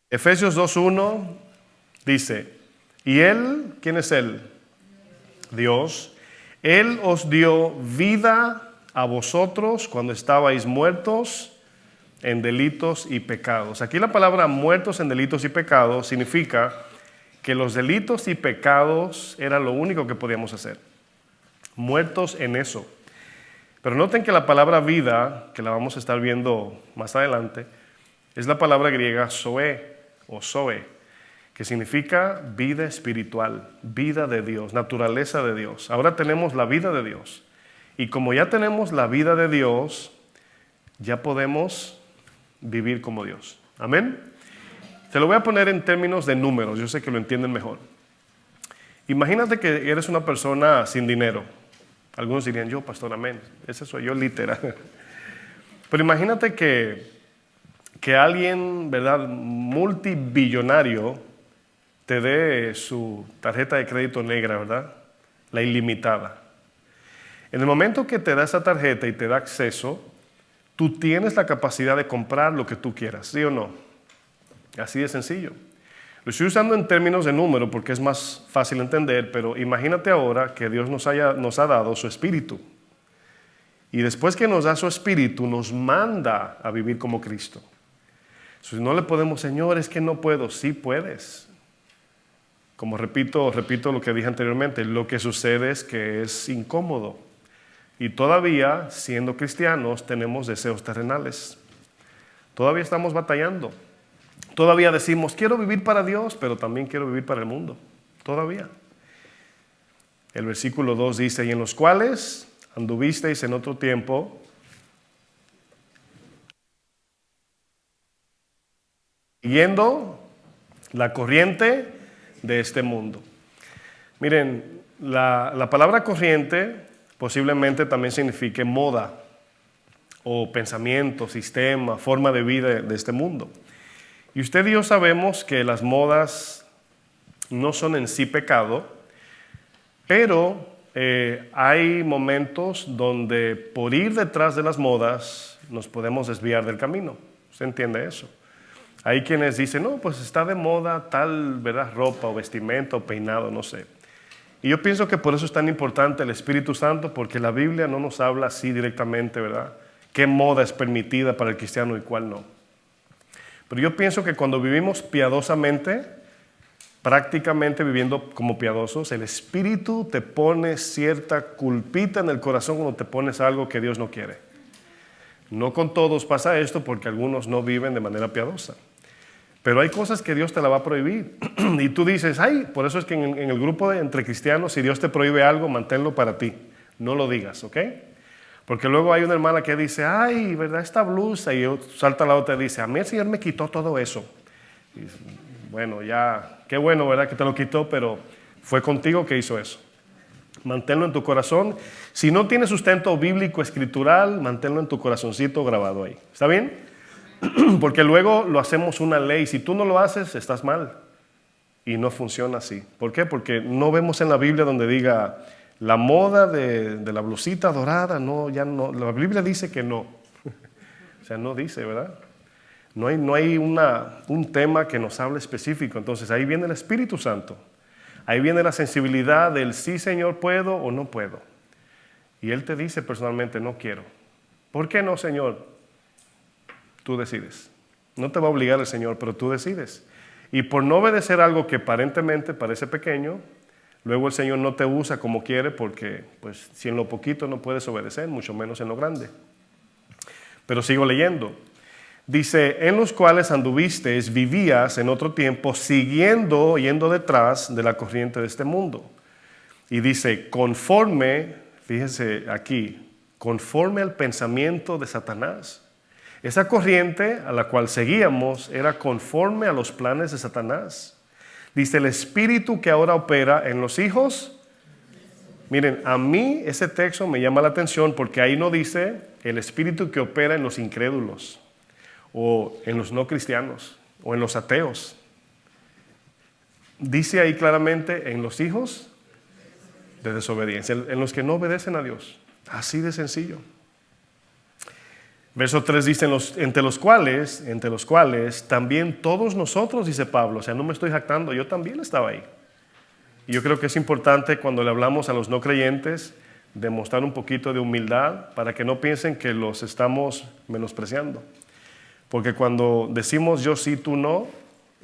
Efesios 2:1 dice, ¿y Él? ¿Quién es Él? Dios. Él os dio vida a vosotros cuando estabais muertos en delitos y pecados. Aquí la palabra muertos en delitos y pecados significa que los delitos y pecados era lo único que podíamos hacer. Muertos en eso. Pero noten que la palabra vida, que la vamos a estar viendo más adelante, es la palabra griega zoe o zoe, que significa vida espiritual, vida de Dios, naturaleza de Dios. Ahora tenemos la vida de Dios. Y como ya tenemos la vida de Dios, ya podemos vivir como Dios. Amén. Te lo voy a poner en términos de números, yo sé que lo entienden mejor. Imagínate que eres una persona sin dinero. Algunos dirían, yo, pastor, amén. Ese soy yo, literal. Pero imagínate que alguien, ¿verdad?, multibillonario, te dé su tarjeta de crédito negra, ¿verdad? La ilimitada. En el momento que te da esa tarjeta y te da acceso, tú tienes la capacidad de comprar lo que tú quieras, ¿sí o no? Así de sencillo. Lo estoy usando en términos de número porque es más fácil entender, pero imagínate ahora que Dios nos ha dado su espíritu. Y después que nos da su espíritu, nos manda a vivir como Cristo. Si no le podemos, Señor, es que no puedo. Sí puedes. Como repito lo que dije anteriormente, lo que sucede es que es incómodo. Y todavía, siendo cristianos, tenemos deseos terrenales. Todavía estamos batallando. Todavía decimos, quiero vivir para Dios, pero también quiero vivir para el mundo. Todavía. El versículo 2 dice, y en los cuales, anduvisteis en otro tiempo, siguiendo la corriente de este mundo. Miren, la palabra corriente posiblemente también signifique moda o pensamiento, sistema, forma de vida de este mundo. Y usted y yo sabemos que las modas no son en sí pecado, pero hay momentos donde por ir detrás de las modas nos podemos desviar del camino. ¿Usted entiende eso? Hay quienes dicen, no, pues está de moda tal, ¿verdad?, ropa o vestimenta o peinado, no sé. Y yo pienso que por eso es tan importante el Espíritu Santo, porque la Biblia no nos habla así directamente, ¿verdad?, qué moda es permitida para el cristiano y cuál no. Pero yo pienso que cuando vivimos piadosamente, prácticamente viviendo como piadosos, el Espíritu te pone cierta culpita en el corazón cuando te pones algo que Dios no quiere. No con todos pasa esto porque algunos no viven de manera piadosa. Pero hay cosas que Dios te la va a prohibir. Y tú dices, ay, por eso es que en el grupo entre cristianos, si Dios te prohíbe algo, manténlo para ti. No lo digas, ¿ok? Porque luego hay una hermana que dice, ay, ¿verdad? Esta blusa. Y salta la otra y dice, a mí el Señor me quitó todo eso. Y dice, bueno, ya, qué bueno, ¿verdad?, que te lo quitó, pero fue contigo que hizo eso. Manténlo en tu corazón. Si no tiene sustento bíblico escritural, manténlo en tu corazoncito grabado ahí. ¿Está bien? Porque luego lo hacemos una ley. Si tú no lo haces, estás mal. Y no funciona así. ¿Por qué? Porque no vemos en la Biblia donde diga la moda de la blusita dorada. No, ya no. La Biblia dice que no. O sea, no dice, ¿verdad? No hay un tema que nos hable específico. Entonces ahí viene el Espíritu Santo. Ahí viene la sensibilidad del sí, Señor, puedo o no puedo. Y Él te dice personalmente, no quiero. ¿Por qué no, Señor? Tú decides. No te va a obligar el Señor, pero tú decides. Y por no obedecer algo que aparentemente parece pequeño, luego el Señor no te usa como quiere, porque pues, si en lo poquito no puedes obedecer, mucho menos en lo grande. Pero sigo leyendo. Dice, en los cuales anduvisteis, vivías en otro tiempo, yendo detrás de la corriente de este mundo. Y dice, conforme, fíjense aquí, conforme al pensamiento de Satanás. Esa corriente a la cual seguíamos era conforme a los planes de Satanás. Dice, el espíritu que ahora opera en los hijos. Miren, a mí ese texto me llama la atención porque ahí no dice el espíritu que opera en los incrédulos, o en los no cristianos, o en los ateos. Dice ahí claramente en los hijos de desobediencia, en los que no obedecen a Dios. Así de sencillo. Verso 3 dice, entre los cuales también todos nosotros, dice Pablo, o sea, no me estoy jactando, yo también estaba ahí. Y yo creo que es importante cuando le hablamos a los no creyentes, demostrar un poquito de humildad para que no piensen que los estamos menospreciando. Porque cuando decimos yo sí, tú no,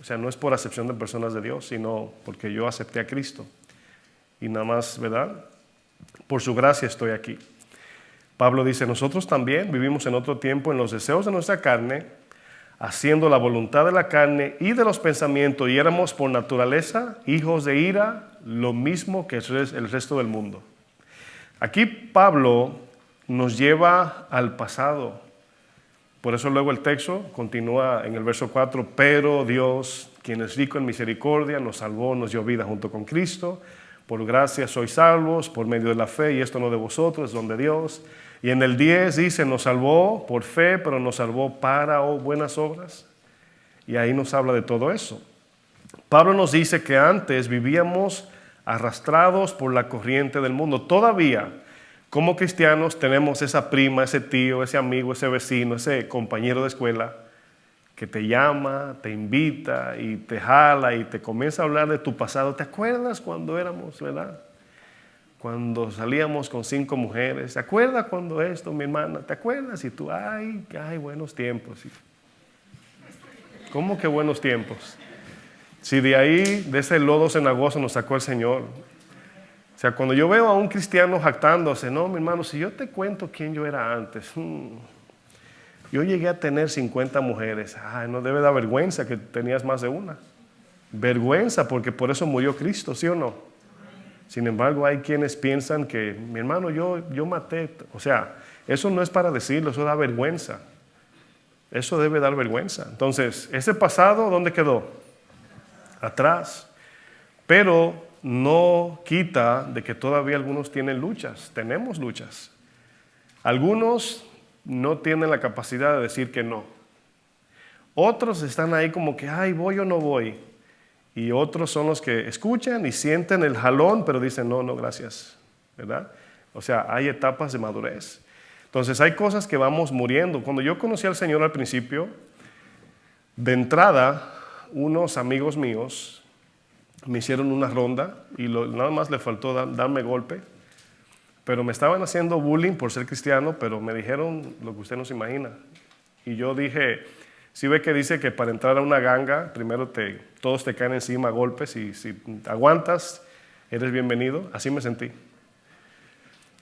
o sea, no es por acepción de personas de Dios, sino porque yo acepté a Cristo. Y nada más, ¿verdad? Por su gracia estoy aquí. Pablo dice, nosotros también vivimos en otro tiempo en los deseos de nuestra carne, haciendo la voluntad de la carne y de los pensamientos, y éramos por naturaleza hijos de ira, lo mismo que el resto del mundo. Aquí Pablo nos lleva al pasado. Por eso luego el texto continúa en el verso 4, pero Dios, quien es rico en misericordia, nos salvó, nos dio vida junto con Cristo. Por gracia sois salvos, por medio de la fe, y esto no de vosotros, es don de Dios. Y en el 10 dice, nos salvó por fe, pero nos salvó para buenas obras. Y ahí nos habla de todo eso. Pablo nos dice que antes vivíamos arrastrados por la corriente del mundo. Todavía, como cristianos, tenemos esa prima, ese tío, ese amigo, ese vecino, ese compañero de escuela que te llama, te invita y te jala y te comienza a hablar de tu pasado. ¿Te acuerdas cuando éramos, verdad? Cuando salíamos con 5 mujeres. ¿Te acuerdas cuando esto, mi hermana? ¿Te acuerdas? Y tú, ay, buenos tiempos. ¿Cómo que buenos tiempos? Si de ahí, de ese lodo cenagoso nos sacó el Señor. O sea, cuando yo veo a un cristiano jactándose, no, mi hermano, si yo te cuento quién yo era antes. Yo llegué a tener 50 mujeres. Ay, no debe dar vergüenza que tenías más de una. Vergüenza, porque por eso murió Cristo, ¿sí o no? Sin embargo, hay quienes piensan que, mi hermano, yo maté. O sea, eso no es para decirlo, eso da vergüenza. Eso debe dar vergüenza. Entonces, ese pasado, ¿dónde quedó? Atrás. Pero no quita de que todavía algunos tienen luchas. Tenemos luchas. Algunos no tienen la capacidad de decir que no. Otros están ahí como que, ay, voy o no voy. Y otros son los que escuchan y sienten el jalón, pero dicen, no, no, gracias, ¿verdad? O sea, hay etapas de madurez. Entonces, hay cosas que vamos muriendo. Cuando yo conocí al Señor al principio, de entrada, unos amigos míos me hicieron una ronda y nada más le faltó darme golpe, pero me estaban haciendo bullying por ser cristiano, pero me dijeron lo que usted no se imagina. Y yo dije, si ve que dice que para entrar a una ganga, primero todos te caen encima a golpes y si aguantas, eres bienvenido. Así me sentí.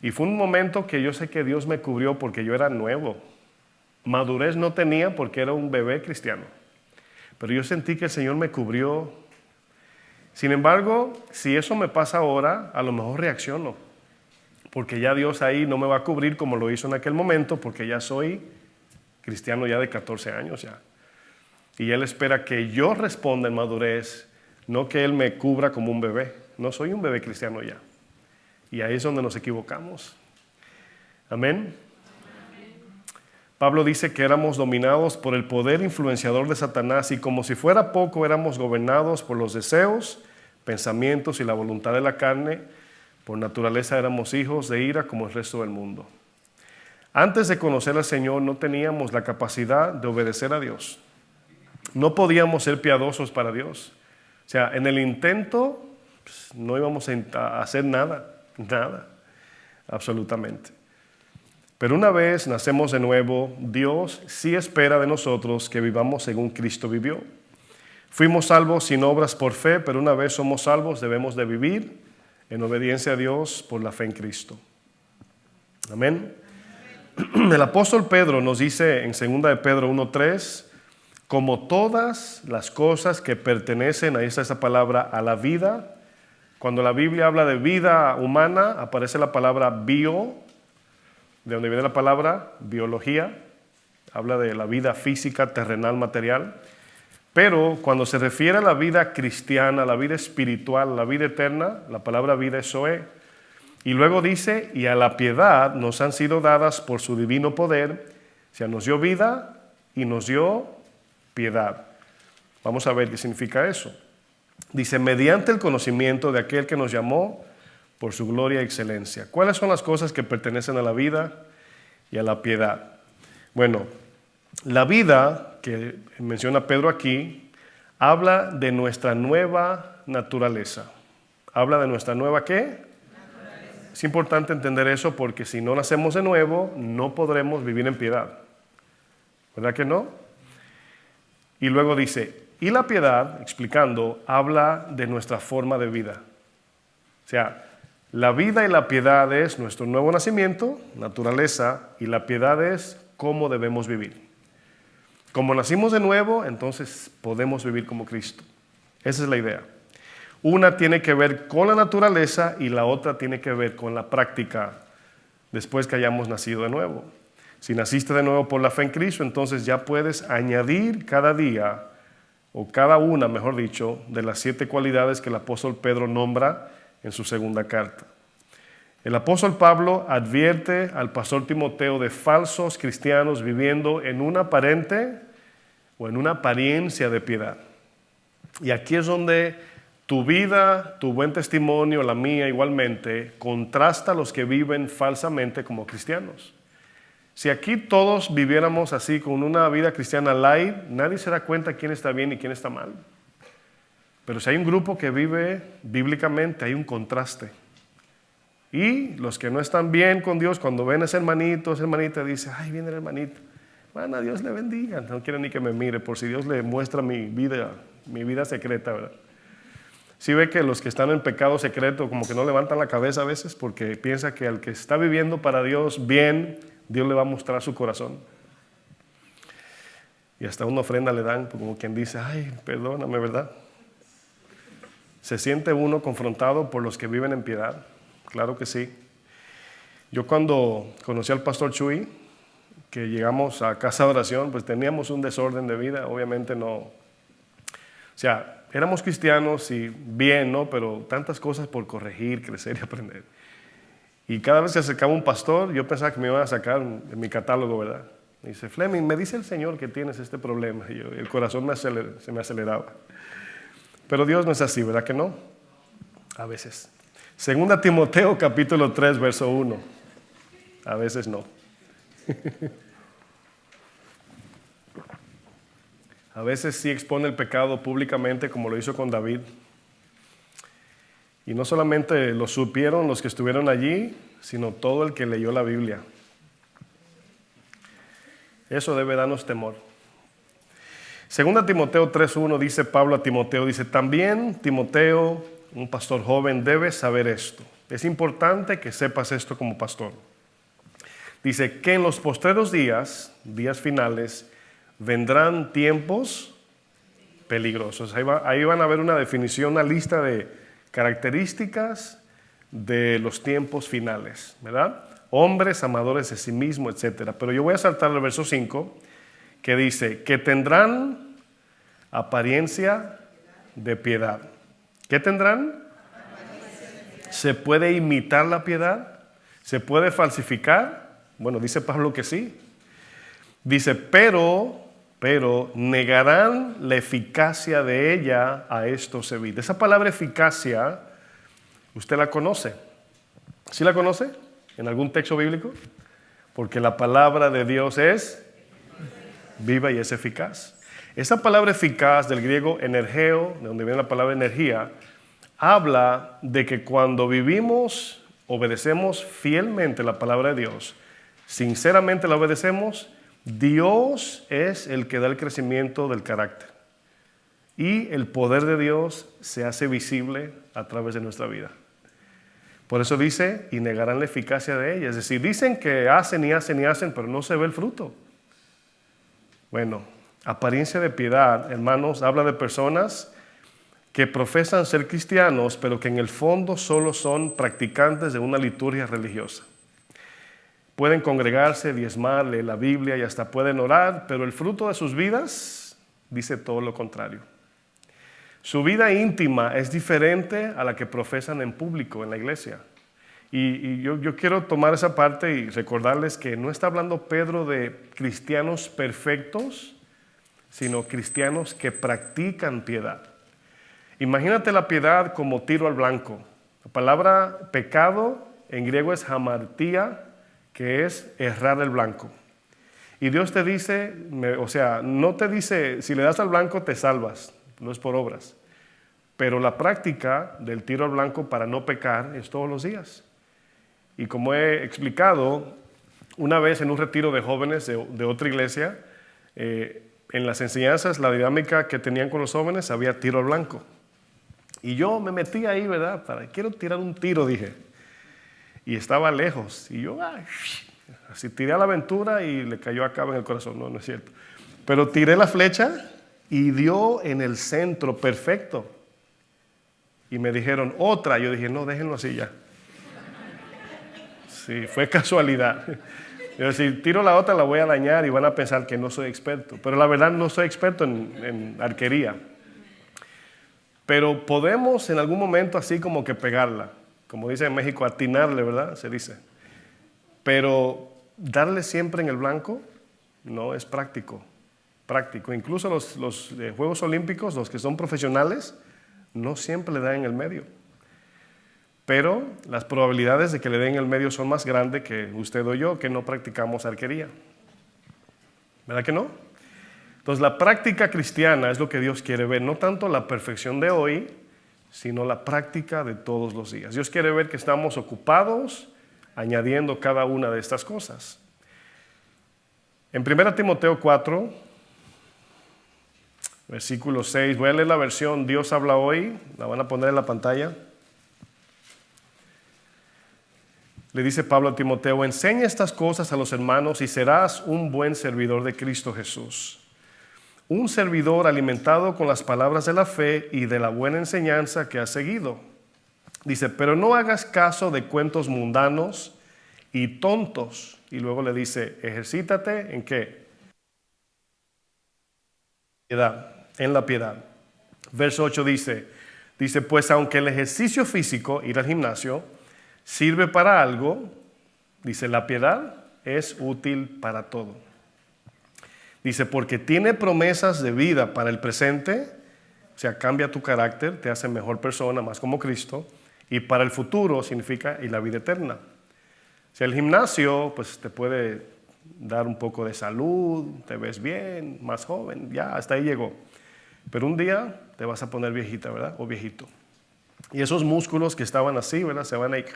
Y fue un momento que yo sé que Dios me cubrió porque yo era nuevo. Madurez no tenía porque era un bebé cristiano. Pero yo sentí que el Señor me cubrió. Sin embargo, si eso me pasa ahora, a lo mejor reacciono. Porque ya Dios ahí no me va a cubrir como lo hizo en aquel momento, porque ya soy cristiano ya de 14 años ya. Y Él espera que yo responda en madurez, no que Él me cubra como un bebé. No soy un bebé cristiano ya. Y ahí es donde nos equivocamos. Amén. Pablo dice que éramos dominados por el poder influenciador de Satanás y como si fuera poco éramos gobernados por los deseos, pensamientos y la voluntad de la carne. Por naturaleza éramos hijos de ira como el resto del mundo. Antes de conocer al Señor no teníamos la capacidad de obedecer a Dios. No podíamos ser piadosos para Dios. O sea, en el intento pues, no íbamos a hacer nada, absolutamente. Pero una vez nacemos de nuevo, Dios sí espera de nosotros que vivamos según Cristo vivió. Fuimos salvos sin obras por fe, pero una vez somos salvos debemos de vivir en obediencia a Dios por la fe en Cristo. Amén. El apóstol Pedro nos dice en 2 de Pedro 1:3, como todas las cosas que pertenecen, ahí está esa palabra, a la vida. Cuando la Biblia habla de vida humana, aparece la palabra bio, de donde viene la palabra biología, habla de la vida física, terrenal, material. Pero cuando se refiere a la vida cristiana, la vida espiritual, la vida eterna, la palabra vida es zoe. Y luego dice, y a la piedad nos han sido dadas por su divino poder, o sea, nos dio vida y nos dio piedad. Vamos a ver qué significa eso. Dice, mediante el conocimiento de aquel que nos llamó por su gloria y excelencia. ¿Cuáles son las cosas que pertenecen a la vida y a la piedad? Bueno, la vida que menciona Pedro aquí habla de nuestra nueva naturaleza. ¿Habla de nuestra nueva qué? Es importante entender eso porque si no nacemos de nuevo, no podremos vivir en piedad. ¿Verdad que no? Y luego dice, y la piedad, explicando, habla de nuestra forma de vida. O sea, la vida y la piedad es nuestro nuevo nacimiento, naturaleza, y la piedad es cómo debemos vivir. Como nacimos de nuevo, entonces podemos vivir como Cristo. Esa es la idea. Una tiene que ver con la naturaleza y la otra tiene que ver con la práctica después que hayamos nacido de nuevo. Si naciste de nuevo por la fe en Cristo, entonces ya puedes añadir cada día, o cada una, mejor dicho, de las 7 cualidades que el apóstol Pedro nombra en su segunda carta. El apóstol Pablo advierte al pastor Timoteo de falsos cristianos viviendo en una aparente o en una apariencia de piedad. Y aquí es donde tu vida, tu buen testimonio, la mía igualmente, contrasta a los que viven falsamente como cristianos. Si aquí todos viviéramos así con una vida cristiana light, nadie se da cuenta quién está bien y quién está mal. Pero si hay un grupo que vive bíblicamente, hay un contraste. Y los que no están bien con Dios, cuando ven a ese hermanito, esa hermanita dice, ay, viene el hermanito. Bueno, Dios le bendiga. No quiero ni que me mire, por si Dios le muestra mi vida secreta, ¿verdad? Si ve que los que están en pecado secreto como que no levantan la cabeza a veces porque piensa que al que está viviendo para Dios bien, Dios le va a mostrar su corazón. Y hasta una ofrenda le dan, como quien dice, ay, perdóname, ¿verdad? ¿Se siente uno confrontado por los que viven en piedad? Claro que sí. Yo cuando conocí al pastor Chuy, que llegamos a casa de oración, pues teníamos un desorden de vida, obviamente no. O sea, éramos cristianos y bien, ¿no? Pero tantas cosas por corregir, crecer y aprender. Y cada vez que se acercaba un pastor, yo pensaba que me iban a sacar en mi catálogo, ¿verdad? Me dice, Fleming, me dice el Señor que tienes este problema. Y el corazón se me aceleraba. Pero Dios no es así, ¿verdad que no? A veces. Segunda Timoteo capítulo 3, verso 1. A veces no. A veces sí expone el pecado públicamente como lo hizo con David. Y no solamente lo supieron los que estuvieron allí, sino todo el que leyó la Biblia. Eso debe darnos temor. Segunda Timoteo 3:1 dice Pablo a Timoteo, dice, también Timoteo, un pastor joven, debe saber esto. Es importante que sepas esto como pastor. Dice que en los postreros días finales, vendrán tiempos peligrosos. Ahí van a ver una definición, una lista de características de los tiempos finales, ¿verdad? Hombres amadores de sí mismos, etc. Pero yo voy a saltar al verso 5, que dice que tendrán apariencia de piedad. ¿Qué tendrán? ¿Se puede imitar la piedad? ¿Se puede falsificar? Bueno, dice Pablo que sí. Dice, pero negarán la eficacia de ella a estos evites. Esa palabra eficacia, ¿usted la conoce? ¿Sí la conoce? ¿En algún texto bíblico? Porque la palabra de Dios es viva y es eficaz. Esa palabra eficaz del griego energeo, de donde viene la palabra energía, habla de que cuando vivimos, obedecemos fielmente la palabra de Dios, sinceramente la obedecemos, Dios es el que da el crecimiento del carácter. Y el poder de Dios se hace visible a través de nuestra vida. Por eso dice, y negarán la eficacia de ella. Es decir, dicen que hacen y hacen y hacen, pero no se ve el fruto. Bueno, apariencia de piedad, hermanos, habla de personas que profesan ser cristianos, pero que en el fondo solo son practicantes de una liturgia religiosa. Pueden congregarse, diezmar, leer la Biblia y hasta pueden orar, pero el fruto de sus vidas dice todo lo contrario. Su vida íntima es diferente a la que profesan en público en la iglesia. Y yo quiero tomar esa parte y recordarles que no está hablando Pedro de cristianos perfectos, sino cristianos que practican piedad. Imagínate la piedad como tiro al blanco. La palabra pecado en griego es hamartía, que es errar el blanco. Y Dios te dice, no te dice, si le das al blanco te salvas, no es por obras. Pero la práctica del tiro al blanco para no pecar es todos los días. Y como he explicado, una vez en un retiro de jóvenes de otra iglesia, en las enseñanzas, la dinámica que tenían con los jóvenes, había tiro al blanco. Y yo me metí ahí, ¿verdad? Quiero tirar un tiro, dije. Y estaba lejos. Y yo, así tiré a la aventura y le cayó acá en el corazón. No es cierto. Pero tiré la flecha y dio en el centro, perfecto. Y me dijeron, otra. Yo dije, no, déjenlo así ya. Sí, fue casualidad. Yo si tiro la otra la voy a dañar y van a pensar que no soy experto. Pero la verdad no soy experto en arquería. Pero podemos en algún momento así como que pegarla. Como dice en México, atinarle, ¿verdad? Se dice. Pero darle siempre en el blanco no es práctico. Incluso los Juegos Olímpicos, los que son profesionales, no siempre le dan en el medio. Pero las probabilidades de que le den en el medio son más grandes que usted o yo, que no practicamos arquería. ¿Verdad que no? Entonces la práctica cristiana es lo que Dios quiere ver, no tanto la perfección de hoy, sino la práctica de todos los días. Dios quiere ver que estamos ocupados añadiendo cada una de estas cosas. En 1 Timoteo 4, versículo 6, voy a leer la versión Dios habla hoy, la van a poner en la pantalla. Le dice Pablo a Timoteo, enseña estas cosas a los hermanos y serás un buen servidor de Cristo Jesús, un servidor alimentado con las palabras de la fe y de la buena enseñanza que has seguido. Dice, pero no hagas caso de cuentos mundanos y tontos. Y luego le dice, ejercítate ¿en qué? Piedad, en la piedad. Verso 8 dice, pues aunque el ejercicio físico, ir al gimnasio, sirve para algo, dice, la piedad es útil para todo. Dice, porque tiene promesas de vida para el presente, o sea, cambia tu carácter, te hace mejor persona, más como Cristo, y para el futuro significa y la vida eterna. O sea, el gimnasio, pues te puede dar un poco de salud, te ves bien, más joven, ya, hasta ahí llegó. Pero un día te vas a poner viejita, ¿verdad? O viejito. Y esos músculos que estaban así, ¿verdad? Se van a ir,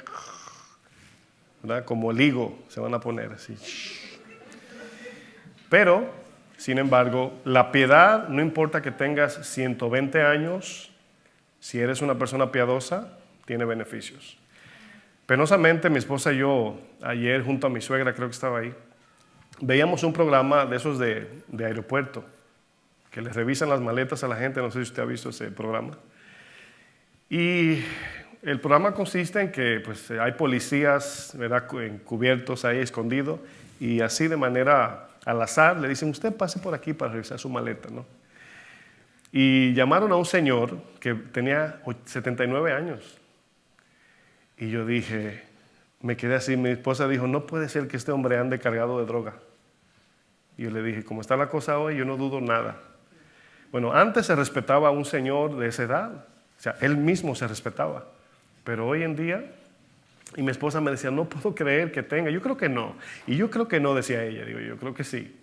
¿verdad? Como el higo, se van a poner así. Pero, sin embargo, la piedad, no importa que tengas 120 años, si eres una persona piadosa, tiene beneficios. Penosamente, mi esposa y yo, ayer junto a mi suegra, creo que estaba ahí, veíamos un programa de esos de aeropuerto, que les revisan las maletas a la gente, no sé si usted ha visto ese programa. Y el programa consiste en que pues, hay policías, ¿verdad?, encubiertos ahí, escondidos, y así de manera al azar le dicen, usted pase por aquí para revisar su maleta, ¿no? Y llamaron a un señor que tenía 79 años. Y yo dije, me quedé así, mi esposa dijo, no puede ser que este hombre ande cargado de droga. Y yo le dije, como está la cosa hoy, yo no dudo nada. Bueno, antes se respetaba a un señor de esa edad, o sea, él mismo se respetaba. Pero hoy en día, y mi esposa me decía, no puedo creer que tenga, yo creo que no. Y yo creo que no, decía ella, digo, yo creo que sí.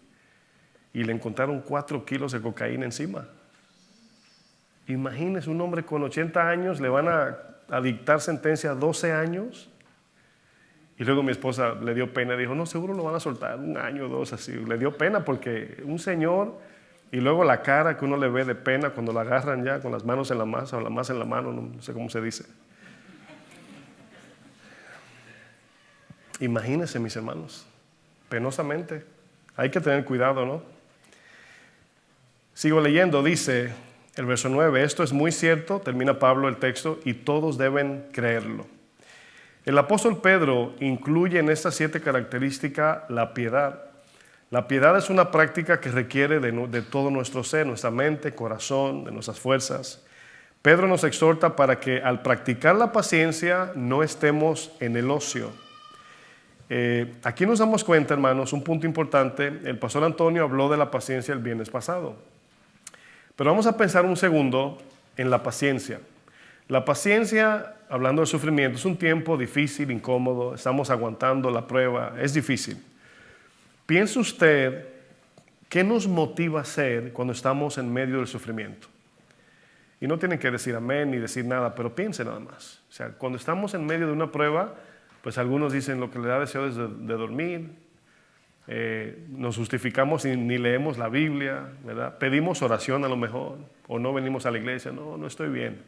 Y le encontraron 4 kilos de cocaína encima. Imagínese, un hombre con 80 años, le van a dictar sentencia 12 años. Y luego mi esposa le dio pena, dijo, no, seguro lo van a soltar 1 año o 2 así. Le dio pena porque un señor, y luego la cara que uno le ve de pena cuando la agarran ya con las manos en la masa o la masa en la mano, no sé cómo se dice. Imagínense, mis hermanos, penosamente. Hay que tener cuidado, ¿no? Sigo leyendo, dice el verso 9, esto es muy cierto, termina Pablo el texto, y todos deben creerlo. El apóstol Pedro incluye en estas 7 características la piedad. La piedad es una práctica que requiere de todo nuestro ser, nuestra mente, corazón, de nuestras fuerzas. Pedro nos exhorta para que al practicar la paciencia no estemos en el ocio. Aquí nos damos cuenta, hermanos, un punto importante. El pastor Antonio habló de la paciencia el viernes pasado. Pero vamos a pensar un segundo en la paciencia. La paciencia, hablando del sufrimiento, es un tiempo difícil, incómodo, estamos aguantando la prueba, es difícil. Piense usted, ¿qué nos motiva a hacer cuando estamos en medio del sufrimiento? Y no tienen que decir amén ni decir nada, pero piense nada más. O sea, cuando estamos en medio de una prueba, pues algunos dicen lo que le da deseo es de dormir, nos justificamos y ni leemos la Biblia, ¿verdad? Pedimos oración a lo mejor, o no venimos a la iglesia, no estoy bien.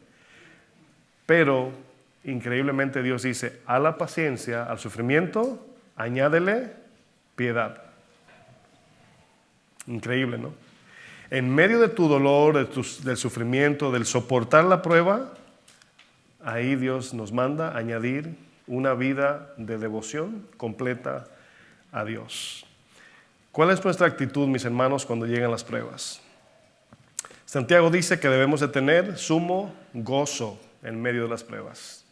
Pero increíblemente Dios dice, a la paciencia, al sufrimiento, añádele piedad. Increíble, ¿no? En medio de tu dolor, del sufrimiento, del soportar la prueba, ahí Dios nos manda añadir una vida de devoción completa a Dios. ¿Cuál es nuestra actitud, mis hermanos, cuando llegan las pruebas? Santiago dice que debemos de tener sumo gozo en medio de las pruebas.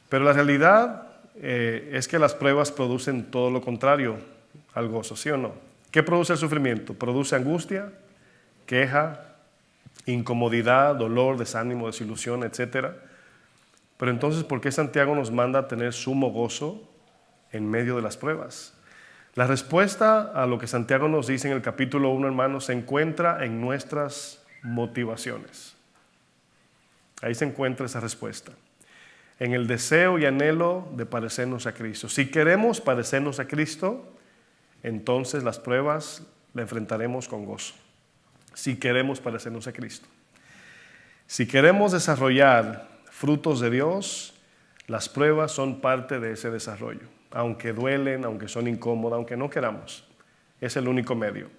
Pero la realidad es que las pruebas producen todo lo contrario al gozo, ¿sí o no? ¿Qué produce el sufrimiento? Produce angustia, queja, incomodidad, dolor, desánimo, desilusión, etc. Pero entonces, ¿por qué Santiago nos manda a tener sumo gozo en medio de las pruebas? La respuesta a lo que Santiago nos dice en el capítulo 1, hermanos, se encuentra en nuestras motivaciones. Ahí se encuentra esa respuesta. En el deseo y anhelo de parecernos a Cristo. Si queremos parecernos a Cristo, entonces las pruebas las enfrentaremos con gozo. Si queremos parecernos a Cristo. Si queremos desarrollar frutos de Dios, las pruebas son parte de ese desarrollo. Aunque duelen, aunque son incómodas, aunque no queramos. Es el único medio.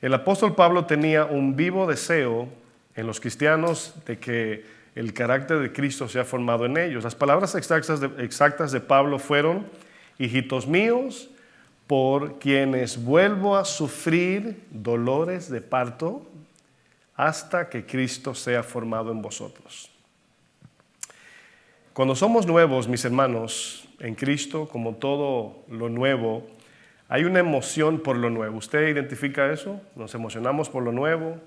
El apóstol Pablo tenía un vivo deseo en los cristianos de que el carácter de Cristo sea formado en ellos. Las palabras exactas de Pablo fueron: hijitos míos, por quienes vuelvo a sufrir dolores de parto hasta que Cristo sea formado en vosotros. Cuando somos nuevos, mis hermanos, en Cristo, como todo lo nuevo, hay una emoción por lo nuevo. ¿Usted identifica eso? Nos emocionamos por lo nuevo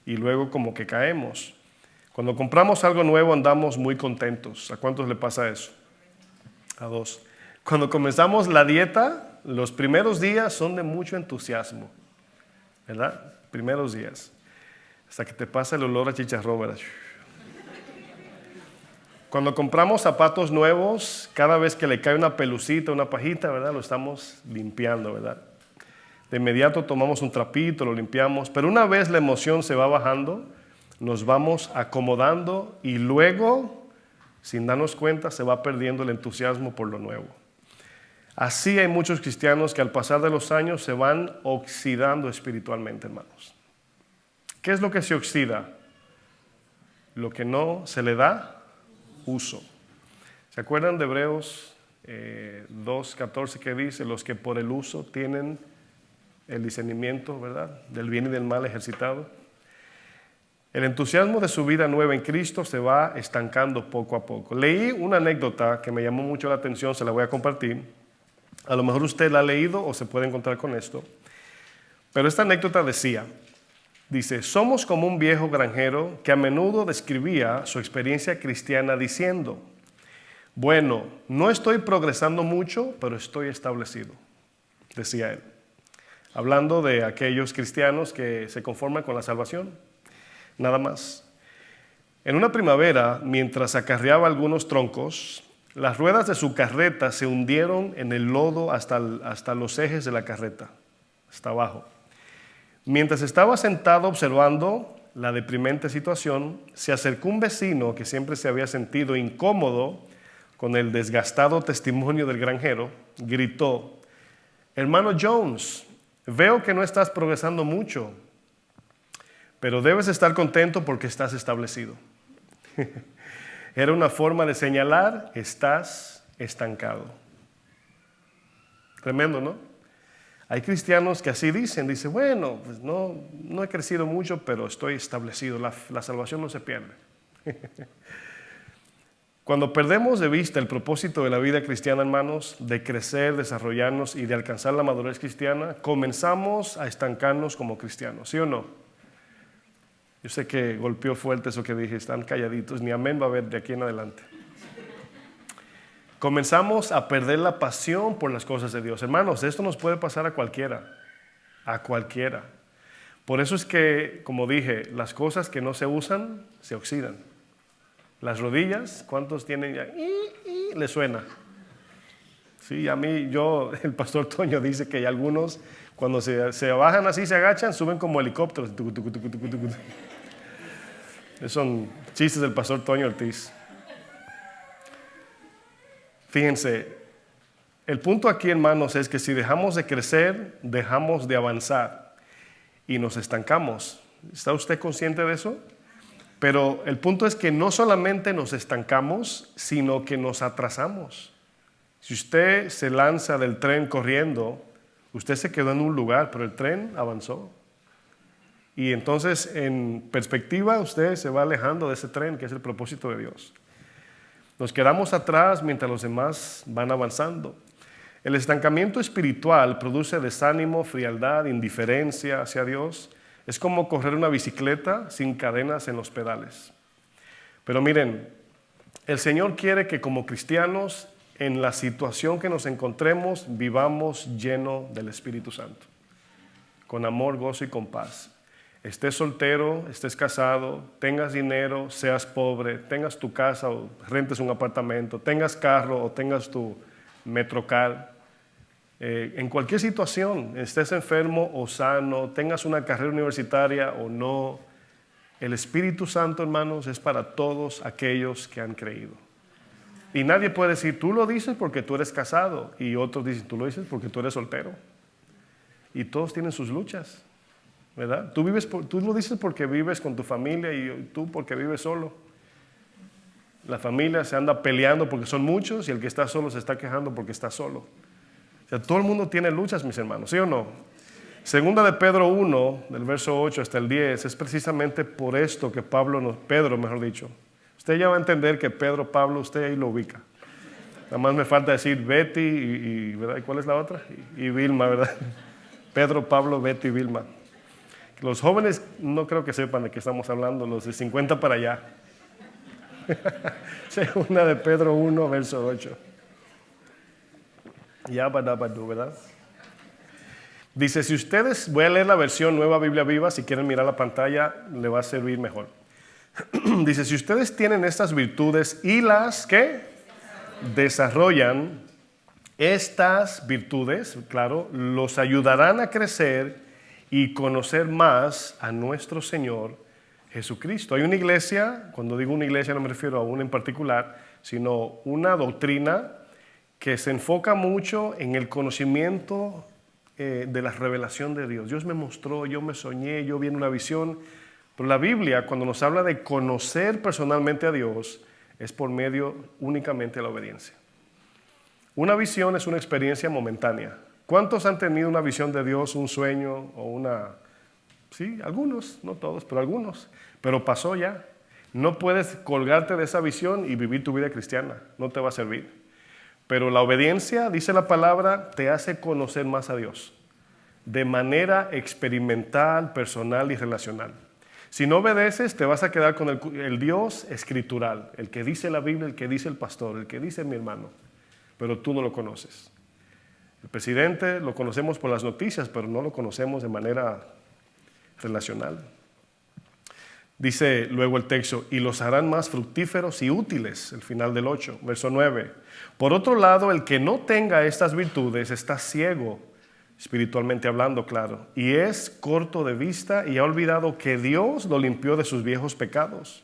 y luego como que caemos. Cuando compramos algo nuevo andamos muy contentos. ¿A cuántos le pasa eso? A dos. Cuando comenzamos la dieta, los primeros días son de mucho entusiasmo, ¿verdad? Primeros días. Hasta que te pasa el olor a chicharrón, ¿verdad? Cuando compramos zapatos nuevos, cada vez que le cae una pelucita, una pajita, ¿verdad? Lo estamos limpiando, ¿verdad? De inmediato tomamos un trapito, lo limpiamos, pero una vez la emoción se va bajando, nos vamos acomodando y luego, sin darnos cuenta, se va perdiendo el entusiasmo por lo nuevo. Así hay muchos cristianos que al pasar de los años se van oxidando espiritualmente, hermanos. ¿Qué es lo que se oxida? Lo que no se le da uso. ¿Se acuerdan de Hebreos 2:14 que dice: los que por el uso tienen el discernimiento, ¿verdad?, del bien y del mal ejercitado? El entusiasmo de su vida nueva en Cristo se va estancando poco a poco. Leí una anécdota que me llamó mucho la atención, se la voy a compartir. A lo mejor usted la ha leído o se puede encontrar con esto. Pero esta anécdota dice: somos como un viejo granjero que a menudo describía su experiencia cristiana diciendo: bueno, no estoy progresando mucho, pero estoy establecido, decía él, hablando de aquellos cristianos que se conforman con la salvación, nada más. En una primavera, mientras acarreaba algunos troncos, las ruedas de su carreta se hundieron en el lodo hasta los ejes de la carreta, hasta abajo. Mientras estaba sentado observando la deprimente situación, se acercó un vecino que siempre se había sentido incómodo con el desgastado testimonio del granjero. Gritó: hermano Jones, veo que no estás progresando mucho, pero debes estar contento porque estás establecido. Era una forma de señalar: estás estancado. Tremendo, ¿no? Hay cristianos que así dicen, bueno, pues no he crecido mucho, pero estoy establecido, la salvación no se pierde. Cuando perdemos de vista el propósito de la vida cristiana, hermanos, de crecer, desarrollarnos y de alcanzar la madurez cristiana, comenzamos a estancarnos como cristianos, ¿sí o no? Yo sé que golpeó fuerte eso que dije, están calladitos, ni amén va a haber de aquí en adelante. Comenzamos a perder la pasión por las cosas de Dios. Hermanos, esto nos puede pasar a cualquiera, a cualquiera. Por eso es que, como dije, las cosas que no se usan, se oxidan. Las rodillas, ¿cuántos tienen ya? ¿Le suena? Sí, a mí, el pastor Toño dice que hay algunos, cuando se bajan así, se agachan, suben como helicópteros. Esos son chistes del pastor Toño Ortiz. Fíjense, el punto aquí, hermanos, es que si dejamos de crecer, dejamos de avanzar y nos estancamos. ¿Está usted consciente de eso? Pero el punto es que no solamente nos estancamos, sino que nos atrasamos. Si usted se lanza del tren corriendo, usted se quedó en un lugar, pero el tren avanzó. Y entonces, en perspectiva, usted se va alejando de ese tren, que es el propósito de Dios. Nos quedamos atrás mientras los demás van avanzando. El estancamiento espiritual produce desánimo, frialdad, indiferencia hacia Dios. Es como correr una bicicleta sin cadenas en los pedales. Pero miren, el Señor quiere que como cristianos, en la situación que nos encontremos, vivamos lleno del Espíritu Santo, con amor, gozo y con paz. Estés soltero, estés casado, tengas dinero, seas pobre, tengas tu casa o rentes un apartamento, tengas carro o tengas tu Metrocar, en cualquier situación, estés enfermo o sano, tengas una carrera universitaria o no, el Espíritu Santo, hermanos, es para todos aquellos que han creído. Y nadie puede decir: tú lo dices porque tú eres casado, y otros dicen: tú lo dices porque tú eres soltero. Y todos tienen sus luchas. ¿verdad? Tú lo dices porque vives con tu familia y tú porque vives solo. La familia se anda peleando porque son muchos y el que está solo se está quejando porque está solo. O sea, todo el mundo tiene luchas, mis hermanos, ¿sí o no? Segunda de Pedro 1, del verso 8 hasta el 10, es precisamente por esto que Pedro, mejor dicho. Usted ya va a entender que Pablo, usted ahí lo ubica. Nada más me falta decir Betty ¿verdad? ¿Y cuál es la otra? Y Vilma, ¿verdad? Pedro, Pablo, Betty y Vilma. Los jóvenes no creo que sepan de qué estamos hablando, los de 50 para allá. Segunda de Pedro 1, verso 8. Ya, ¿verdad? Dice, si ustedes, voy a leer la versión Nueva Biblia Viva, si quieren mirar la pantalla, le va a servir mejor. Dice, si ustedes tienen estas virtudes y las que desarrollan, estas virtudes, claro, los ayudarán a crecer y conocer más a nuestro Señor Jesucristo. Hay una iglesia, cuando digo una iglesia no me refiero a una en particular, sino una doctrina que se enfoca mucho en el conocimiento de la revelación de Dios. Dios me mostró, yo me soñé, yo vi en una visión. Pero la Biblia, cuando nos habla de conocer personalmente a Dios, es por medio únicamente de la obediencia. Una visión es una experiencia momentánea. ¿Cuántos han tenido una visión de Dios, un sueño o una... Sí, algunos, no todos, pero algunos. Pero pasó ya. No puedes colgarte de esa visión y vivir tu vida cristiana. No te va a servir. Pero la obediencia, dice la palabra, te hace conocer más a Dios. De manera experimental, personal y relacional. Si no obedeces, te vas a quedar con el Dios escritural. El que dice la Biblia, el que dice el pastor, el que dice mi hermano. Pero tú no lo conoces. El presidente lo conocemos por las noticias, pero no lo conocemos de manera relacional. Dice luego el texto, y los harán más fructíferos y útiles, el final del 8, verso 9. Por otro lado, el que no tenga estas virtudes está ciego, espiritualmente hablando, claro, y es corto de vista y ha olvidado que Dios lo limpió de sus viejos pecados.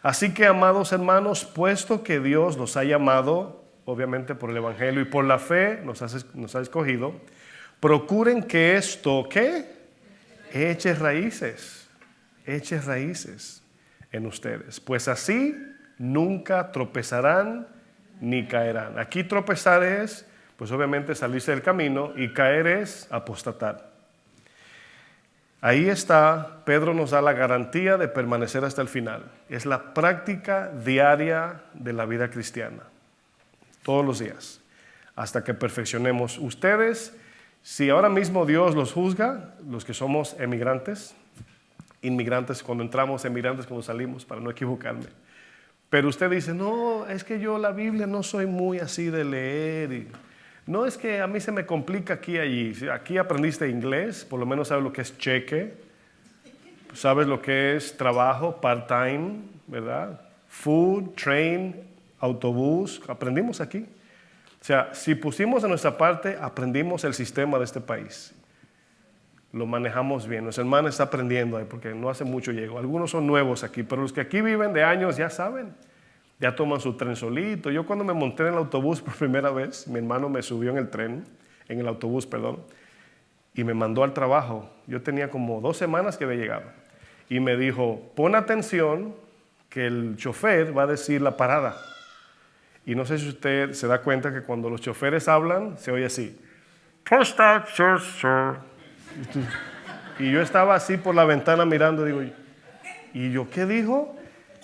Así que, amados hermanos, puesto que Dios los ha llamado, obviamente por el Evangelio y por la fe nos ha escogido, procuren que esto, ¿qué? Eche raíces en ustedes, pues así nunca tropezarán ni caerán. Aquí tropezar es, pues obviamente salirse del camino, y caer es apostatar. Ahí está, Pedro nos da la garantía de permanecer hasta el final. Es la práctica diaria de la vida cristiana, todos los días, hasta que perfeccionemos. Ustedes, si ahora mismo Dios los juzga, los que somos inmigrantes cuando entramos, emigrantes cuando salimos, para no equivocarme. Pero usted dice, no, es que yo la Biblia no soy muy así de leer. No, es que a mí se me complica aquí y allí. Aquí aprendiste inglés, por lo menos sabes lo que es cheque, sabes lo que es trabajo, part-time, ¿verdad? Food, train, autobús, aprendimos aquí. O sea, si pusimos de nuestra parte, aprendimos el sistema de este país. Lo manejamos bien. Nuestra hermana está aprendiendo ahí porque no hace mucho llegó. Algunos son nuevos aquí, pero los que aquí viven de años ya saben. Ya toman su tren solito. Yo cuando me monté en el autobús por primera vez, mi hermano me subió en el autobús, y me mandó al trabajo. Yo tenía como 2 semanas que había llegado. Y me dijo, pon atención que el chofer va a decir la parada. Y no sé si usted se da cuenta que cuando los choferes hablan, se oye así. First stop, sir. Y yo estaba así por la ventana mirando, digo, ¿y yo qué dijo?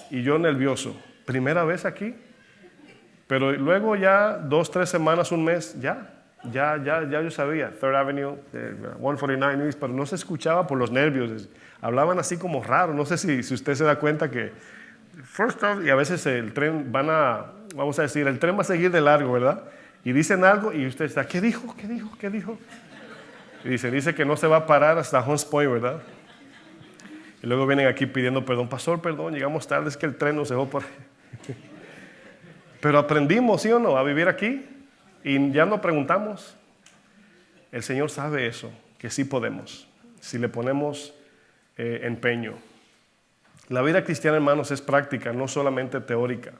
Y yo nervioso, primera vez aquí. Pero luego ya 2, 3 semanas, un mes, ya yo sabía, Third Avenue, 149 East, pero no se escuchaba por los nervios. Hablaban así como raro, no sé si usted se da cuenta que first stop, y a veces el tren vamos a decir, el tren va a seguir de largo, ¿verdad? Y dicen algo y usted está, ¿qué dijo? Y dice que no se va a parar hasta Hunts Point, ¿verdad? Y luego vienen aquí pidiendo perdón. Pastor, perdón, llegamos tarde, es que el tren nos dejó por ahí. Pero aprendimos, ¿sí o no?, a vivir aquí. Y ya no preguntamos. El Señor sabe eso, que sí podemos, si le ponemos empeño. La vida cristiana, hermanos, es práctica, no solamente teórica.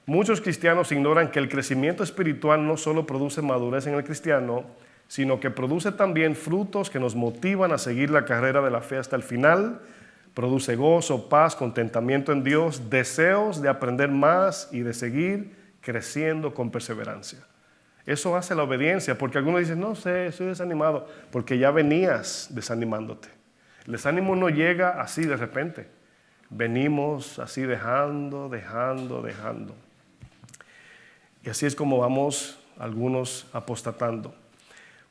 Muchos cristianos ignoran que el crecimiento espiritual no solo produce madurez en el cristiano, sino que produce también frutos que nos motivan a seguir la carrera de la fe hasta el final. Produce gozo, paz, contentamiento en Dios, deseos de aprender más y de seguir creciendo con perseverancia. Eso hace la obediencia, porque algunos dicen, no sé, estoy desanimado, porque ya venías desanimándote. El desánimo no llega así de repente. Venimos así dejando. Y así es como vamos algunos apostatando.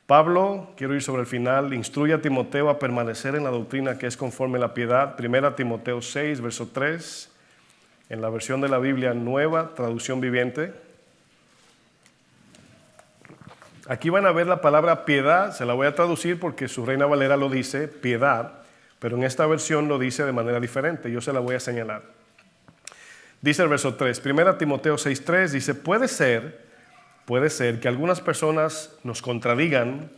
Pablo, quiero ir sobre el final, instruye a Timoteo a permanecer en la doctrina que es conforme a la piedad. 1 Timoteo 6, verso 3, en la versión de la Biblia Nueva, traducción viviente. Aquí van a ver la palabra piedad, se la voy a traducir porque su Reina Valera lo dice, piedad, pero en esta versión lo dice de manera diferente, yo se la voy a señalar. Dice el verso 3, 1 Timoteo 6, 3, dice, puede ser que algunas personas nos contradigan,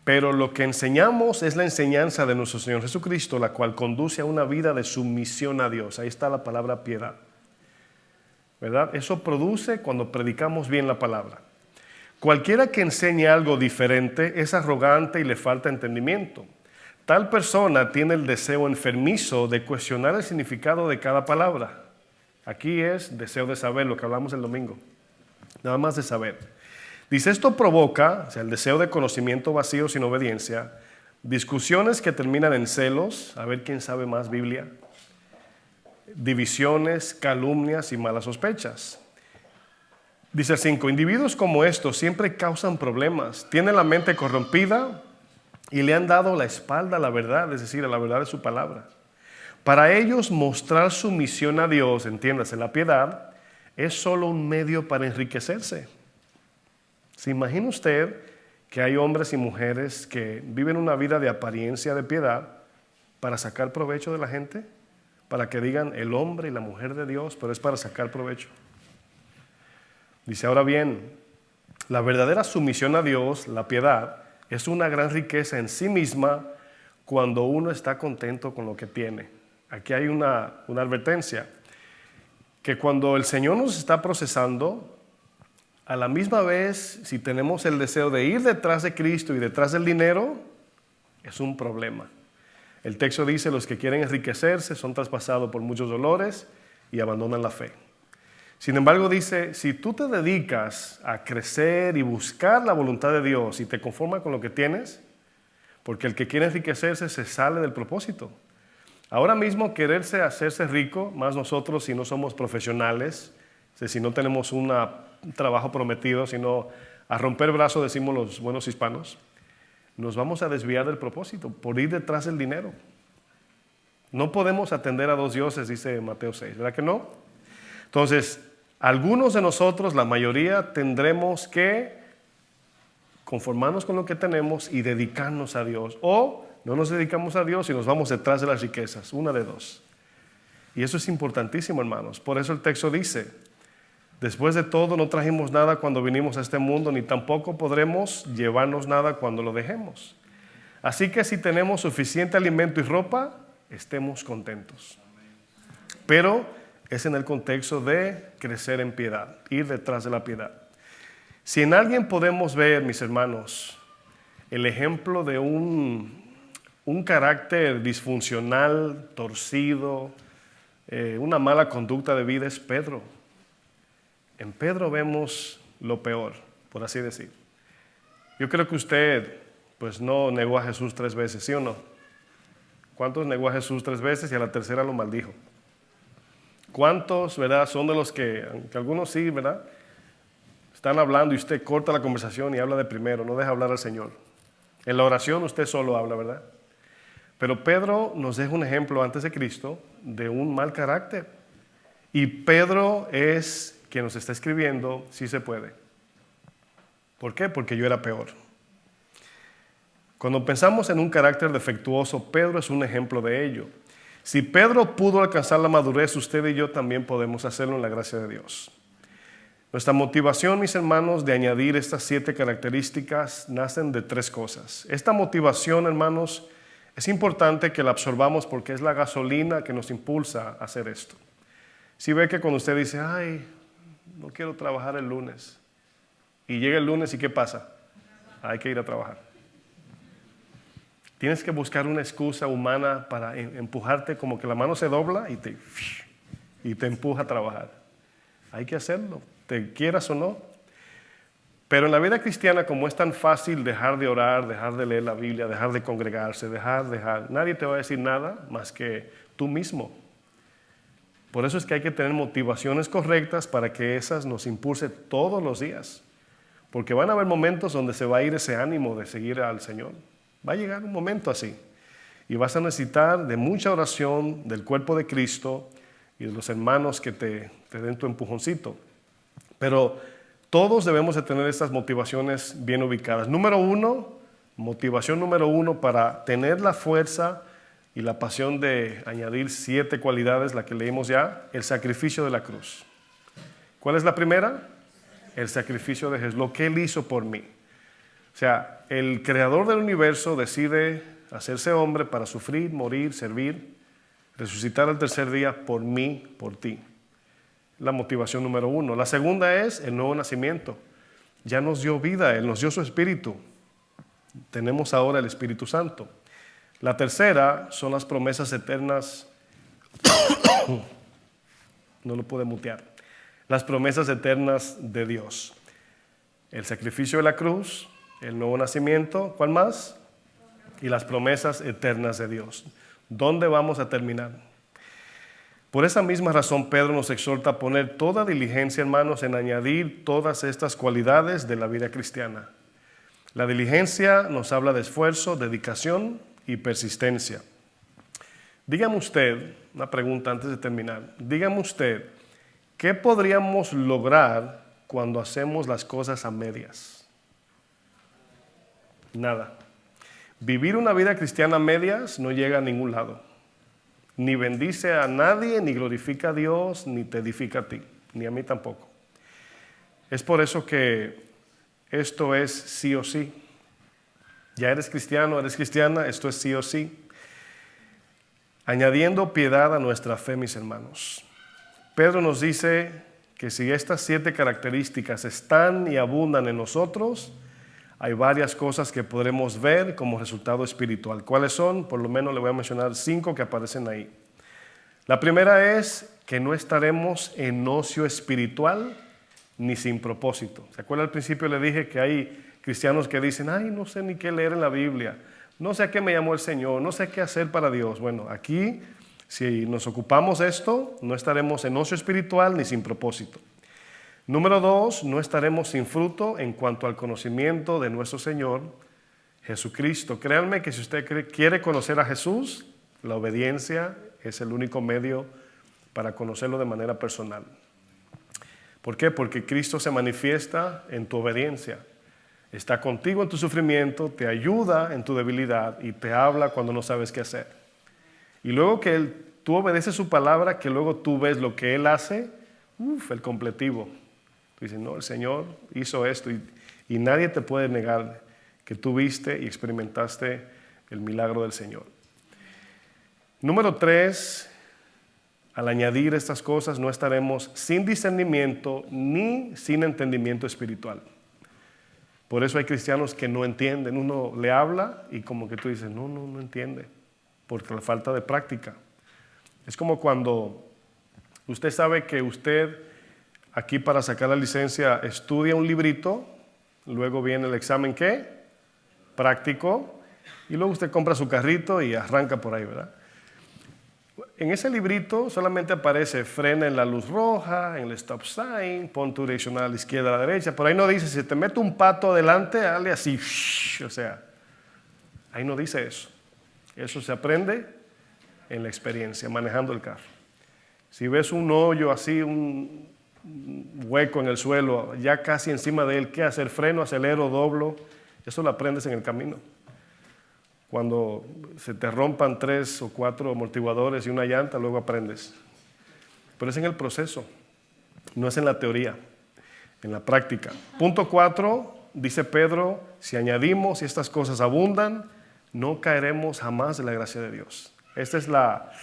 pero lo que enseñamos es la enseñanza de nuestro Señor Jesucristo, la cual conduce a una vida de sumisión a Dios. Ahí está la palabra piedad, ¿verdad? Eso produce cuando predicamos bien la palabra. Cualquiera que enseñe algo diferente es arrogante y le falta entendimiento. Tal persona tiene el deseo enfermizo de cuestionar el significado de cada palabra. Aquí es deseo de saber, lo que hablamos el domingo. Nada más de saber. Dice, esto provoca, o sea, el deseo de conocimiento vacío sin obediencia, discusiones que terminan en celos, a ver quién sabe más Biblia, divisiones, calumnias y malas sospechas. Dice el 5, individuos como estos siempre causan problemas, tienen la mente corrompida y le han dado la espalda a la verdad, es decir, a la verdad de su palabra. Para ellos mostrar sumisión a Dios, entiéndase, la piedad, es solo un medio para enriquecerse. ¿Se imagina usted que hay hombres y mujeres que viven una vida de apariencia de piedad para sacar provecho de la gente? Para que digan el hombre y la mujer de Dios, pero es para sacar provecho. Dice, ahora bien, la verdadera sumisión a Dios, la piedad, es una gran riqueza en sí misma cuando uno está contento con lo que tiene. Aquí hay una advertencia, que cuando el Señor nos está procesando, a la misma vez, si tenemos el deseo de ir detrás de Cristo y detrás del dinero, es un problema. El texto dice, los que quieren enriquecerse son traspasados por muchos dolores y abandonan la fe. Sin embargo, dice, si tú te dedicas a crecer y buscar la voluntad de Dios y te conformas con lo que tienes, porque el que quiere enriquecerse se sale del propósito. Ahora mismo quererse hacerse rico, más nosotros si no somos profesionales, si no tenemos un trabajo prometido, sino a romper brazos, decimos los buenos hispanos, nos vamos a desviar del propósito por ir detrás del dinero. No podemos atender a dos dioses, dice Mateo 6, ¿verdad que no? Entonces, algunos de nosotros, la mayoría, tendremos que conformarnos con lo que tenemos y dedicarnos a Dios. O no nos dedicamos a Dios y nos vamos detrás de las riquezas, una de dos. Y eso es importantísimo, hermanos. Por eso el texto dice, después de todo no trajimos nada cuando vinimos a este mundo, ni tampoco podremos llevarnos nada cuando lo dejemos. Así que si tenemos suficiente alimento y ropa, estemos contentos. Pero es en el contexto de crecer en piedad, ir detrás de la piedad. Si en alguien podemos ver, mis hermanos, el ejemplo de un carácter disfuncional, torcido, una mala conducta de vida, es Pedro. En Pedro vemos lo peor, por así decir. Yo creo que usted pues no negó a Jesús 3 veces, ¿sí o no? ¿Cuántos negó a Jesús 3 veces y a la tercera lo maldijo? ¿Cuántos, verdad, son de los que, aunque algunos sí, verdad, están hablando y usted corta la conversación y habla de primero, no deja hablar al Señor? En la oración usted solo habla, ¿verdad? Pero Pedro nos deja un ejemplo antes de Cristo de un mal carácter. Y Pedro es quien nos está escribiendo, sí se puede. ¿Por qué? Porque yo era peor. Cuando pensamos en un carácter defectuoso, Pedro es un ejemplo de ello. Si Pedro pudo alcanzar la madurez, usted y yo también podemos hacerlo en la gracia de Dios. Nuestra motivación, mis hermanos, de añadir estas 7 características nacen de 3 cosas. Esta motivación, hermanos, es importante que la absorbamos porque es la gasolina que nos impulsa a hacer esto. Si ve que cuando usted dice, ay, no quiero trabajar el lunes, y llega el lunes y ¿qué pasa? hay que ir a trabajar. Tienes que buscar una excusa humana para empujarte, como que la mano se dobla y te empuja a trabajar. Hay que hacerlo, te quieras o no. Pero en la vida cristiana, como es tan fácil dejar de orar, dejar de leer la Biblia, dejar de congregarse, nadie te va a decir nada más que tú mismo. Por eso es que hay que tener motivaciones correctas para que esas nos impulse todos los días. Porque van a haber momentos donde se va a ir ese ánimo de seguir al Señor. Va a llegar un momento así. Y vas a necesitar de mucha oración del cuerpo de Cristo y de los hermanos que te den tu empujoncito. Pero todos debemos de tener estas motivaciones bien ubicadas. Motivación número uno para tener la fuerza y la pasión de añadir 7 cualidades, la que leímos ya, el sacrificio de la cruz. ¿Cuál es la primera? El sacrificio de Jesús, lo que Él hizo por mí. O sea, el creador del universo decide hacerse hombre para sufrir, morir, servir, resucitar al tercer día por mí, por ti. La motivación número uno. La segunda es el nuevo nacimiento. Ya nos dio vida, Él nos dio su Espíritu. Tenemos ahora el Espíritu Santo. La tercera son las promesas eternas. No lo pude mutear. Las promesas eternas de Dios. El sacrificio de la cruz, el nuevo nacimiento, ¿cuál más? Y las promesas eternas de Dios. ¿Dónde vamos a terminar? Por esa misma razón, Pedro nos exhorta a poner toda diligencia, hermanos, en añadir todas estas cualidades de la vida cristiana. La diligencia nos habla de esfuerzo, dedicación y persistencia. Dígame usted, una pregunta antes de terminar, dígame usted, ¿qué podríamos lograr cuando hacemos las cosas a medias? Nada. Vivir una vida cristiana a medias no llega a ningún lado. Ni bendice a nadie, ni glorifica a Dios, ni te edifica a ti, ni a mí tampoco. Es por eso que esto es sí o sí. Ya eres cristiano, eres cristiana, esto es sí o sí. Añadiendo piedad a nuestra fe, mis hermanos. Pedro nos dice que si estas 7 características están y abundan en nosotros, hay varias cosas que podremos ver como resultado espiritual. ¿Cuáles son? Por lo menos le voy a mencionar 5 que aparecen ahí. La primera es que no estaremos en ocio espiritual ni sin propósito. ¿Se acuerda al principio le dije que hay cristianos que dicen, ay, no sé ni qué leer en la Biblia, no sé a qué me llamó el Señor, no sé qué hacer para Dios? Bueno, aquí, si nos ocupamos de esto, no estaremos en ocio espiritual ni sin propósito. Número 2, no estaremos sin fruto en cuanto al conocimiento de nuestro Señor Jesucristo. Créanme que si usted quiere conocer a Jesús, la obediencia es el único medio para conocerlo de manera personal. ¿Por qué? Porque Cristo se manifiesta en tu obediencia. Está contigo en tu sufrimiento, te ayuda en tu debilidad y te habla cuando no sabes qué hacer. Y luego que tú obedeces su palabra, que luego tú ves lo que Él hace, el completivo. Tú dices, no, el Señor hizo esto y nadie te puede negar que tú viste y experimentaste el milagro del Señor. Número 3, al añadir estas cosas no estaremos sin discernimiento ni sin entendimiento espiritual. Por eso hay cristianos que no entienden. Uno le habla y como que tú dices, no entiende, porque la falta de práctica. Es como cuando usted sabe que usted aquí para sacar la licencia estudia un librito, luego viene el examen ¿qué? Práctico, y luego usted compra su carrito y arranca por ahí, ¿verdad? En ese librito solamente aparece frena en la luz roja, en el stop sign, pon tu direccional a la izquierda, a la derecha. Por ahí no dice, si te mete un pato adelante, dale así. O sea, ahí no dice eso. Eso se aprende en la experiencia, manejando el carro. Si ves un hoyo así, un hueco en el suelo, ya casi encima de él, ¿qué hacer? Freno, acelero, doblo. Eso lo aprendes en el camino. Cuando se te rompan 3 o 4 amortiguadores y una llanta, luego aprendes. Pero es en el proceso, no es en la teoría, en la práctica. Punto 4, dice Pedro, si añadimos y estas cosas abundan, no caeremos jamás de la gracia de Dios. Esta es la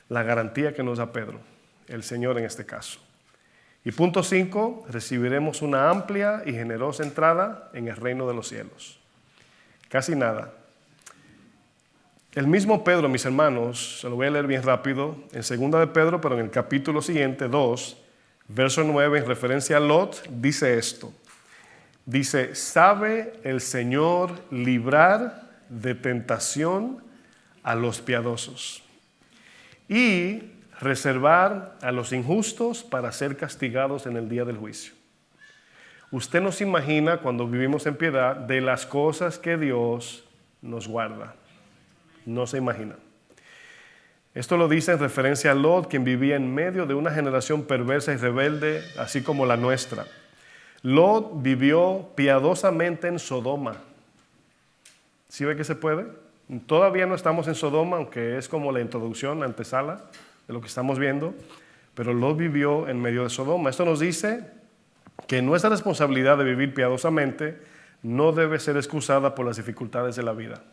garantía que nos da Pedro, el Señor en este caso. Y punto 5, recibiremos una amplia y generosa entrada en el reino de los cielos. Casi nada. El mismo Pedro, mis hermanos, se lo voy a leer bien rápido, en 2 de Pedro, pero en el capítulo siguiente, 2, verso 9, en referencia a Lot, dice esto. Dice, ¿sabe el Señor librar de tentación a los piadosos y reservar a los injustos para ser castigados en el día del juicio? Usted no se imagina, cuando vivimos en piedad, de las cosas que Dios nos guarda. No se imagina. Esto lo dice en referencia a Lot, quien vivía en medio de una generación perversa y rebelde, así como la nuestra. Lot vivió piadosamente en Sodoma. ¿Sí ve que se puede? Todavía no estamos en Sodoma, aunque es como la introducción, la antesala de lo que estamos viendo, pero Lot vivió en medio de Sodoma. Esto nos dice que nuestra responsabilidad de vivir piadosamente no debe ser excusada por las dificultades de la vida.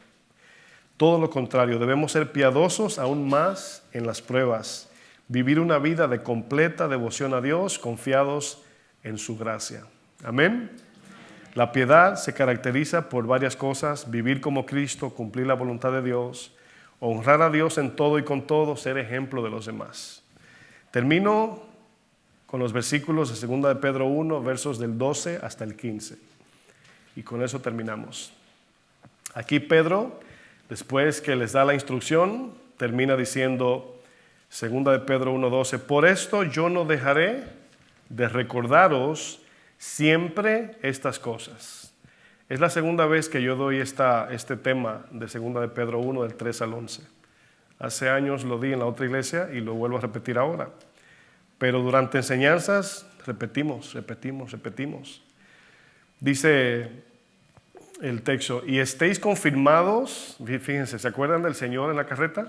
Todo lo contrario, debemos ser piadosos aún más en las pruebas, vivir una vida de completa devoción a Dios, confiados en su gracia. Amén. La piedad se caracteriza por varias cosas: vivir como Cristo, cumplir la voluntad de Dios, honrar a Dios en todo y con todo, ser ejemplo de los demás. Termino con los versículos de 2 de Pedro 1, versos del 12 hasta el 15. Y con eso terminamos. Aquí Pedro, después que les da la instrucción, termina diciendo, 2 de Pedro 1:12, por esto yo no dejaré de recordaros siempre estas cosas. Es la segunda vez que yo doy este tema de 2 de Pedro 1, del 3 al 11. Hace años lo di en la otra iglesia y lo vuelvo a repetir ahora. Pero durante enseñanzas repetimos. Dice el texto, y estéis confirmados, fíjense, ¿se acuerdan del Señor en la carreta?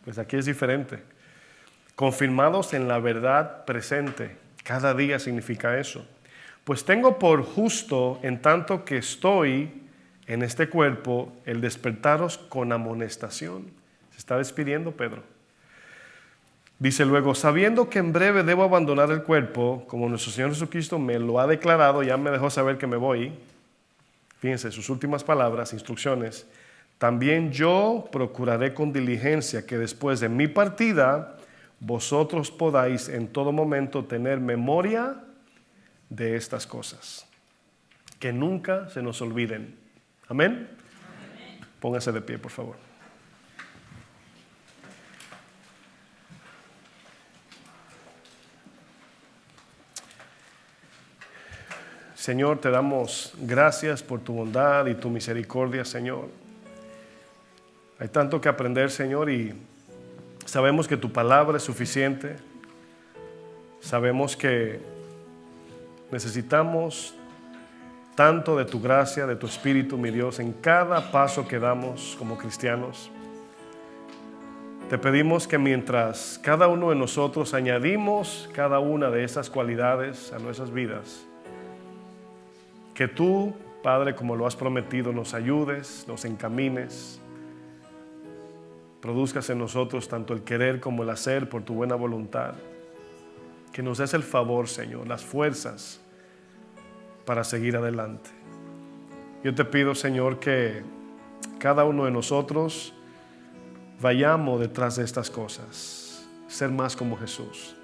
Pues aquí es diferente. Confirmados en la verdad presente. Cada día significa eso. Pues tengo por justo, en tanto que estoy en este cuerpo, el despertaros con amonestación. Se está despidiendo Pedro. Dice luego, sabiendo que en breve debo abandonar el cuerpo, como nuestro Señor Jesucristo me lo ha declarado, ya me dejó saber que me voy. Fíjense, sus últimas palabras, instrucciones. También yo procuraré con diligencia que después de mi partida, vosotros podáis en todo momento tener memoria de estas cosas. Que nunca se nos olviden. ¿Amén? Amén. Póngase de pie, por favor. Señor, te damos gracias por tu bondad y tu misericordia, Señor. Hay tanto que aprender, Señor, y sabemos que tu palabra es suficiente. Sabemos que necesitamos tanto de tu gracia, de tu Espíritu, mi Dios, en cada paso que damos como cristianos. Te pedimos que mientras cada uno de nosotros añadimos cada una de esas cualidades a nuestras vidas, que tú, Padre, como lo has prometido, nos ayudes, nos encamines, produzcas en nosotros tanto el querer como el hacer por tu buena voluntad. Que nos des el favor, Señor, las fuerzas para seguir adelante. Yo te pido, Señor, que cada uno de nosotros vayamos detrás de estas cosas, ser más como Jesús.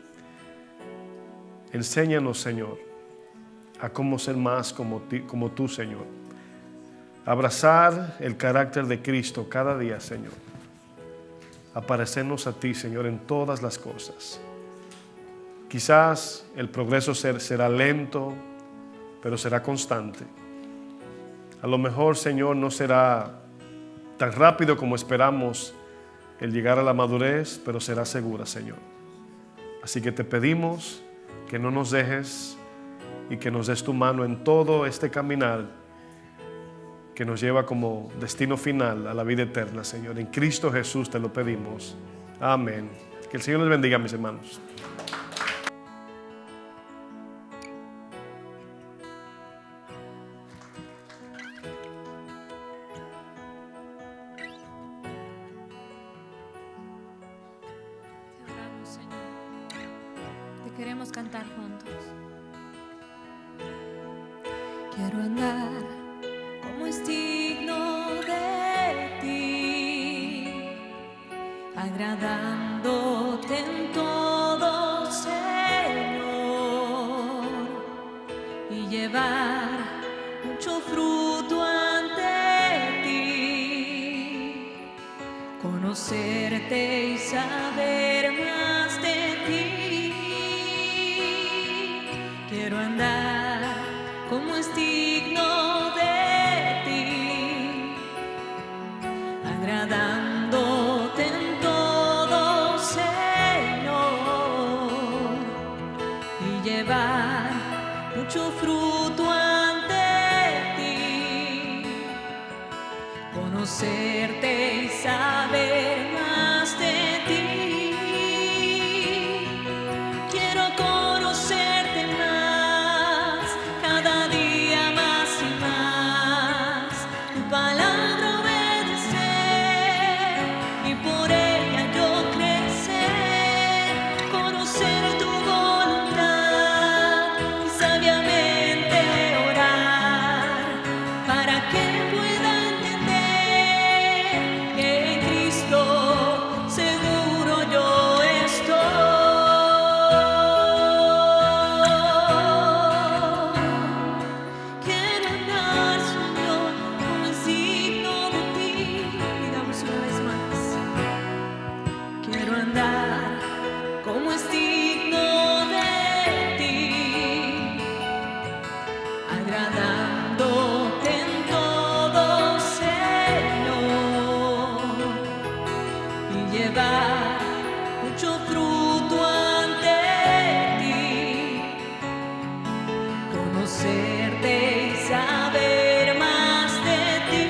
Enséñanos, Señor, a cómo ser más como tú, Señor. Abrazar el carácter de Cristo cada día, Señor. Aparecernos a ti, Señor, en todas las cosas. Quizás el progreso será lento, pero será constante. A lo mejor, Señor, no será tan rápido como esperamos el llegar a la madurez, pero será segura, Señor. Así que te pedimos que no nos dejes y que nos des tu mano en todo este caminar que nos lleva como destino final a la vida eterna, Señor. En Cristo Jesús te lo pedimos. Amén. Que el Señor les bendiga, mis hermanos. Queremos cantar juntos. Quiero andar como es digno de ti, agradándote en todo, Señor, y llevar mucho fruto ante ti, conocerte y saber más de ti. Quiero andar como es digno de ti, agradándote en todo, Señor, y llevar mucho fruto ante ti, conocerte y saber más de ti. Quiero conocerte más, cada día más y más, tu palabra obedecer y por ella yo crecer, conocer tu voluntad y sabiamente orar, para que pueda entender que en Cristo seguro yo estoy. Quiero andar, Señor, como es digno de ti. Digamos una vez más. Quiero andar como es digno de ti, agradándote en todo, Señor, y llevar mucho fruto ante ti, conocerte y saber más de ti.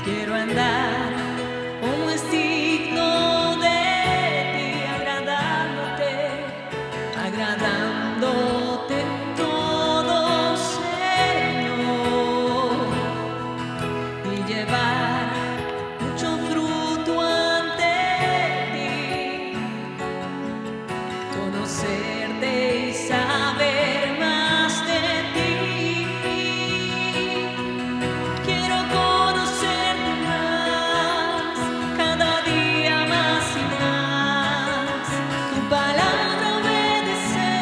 Quiero andar como es digno de ti, agradándote en todo, Señor, y llevar mucho fruto ante ti, conocerte y saber más de ti. Quiero conocerte más, cada día más y más, tu palabra obedecer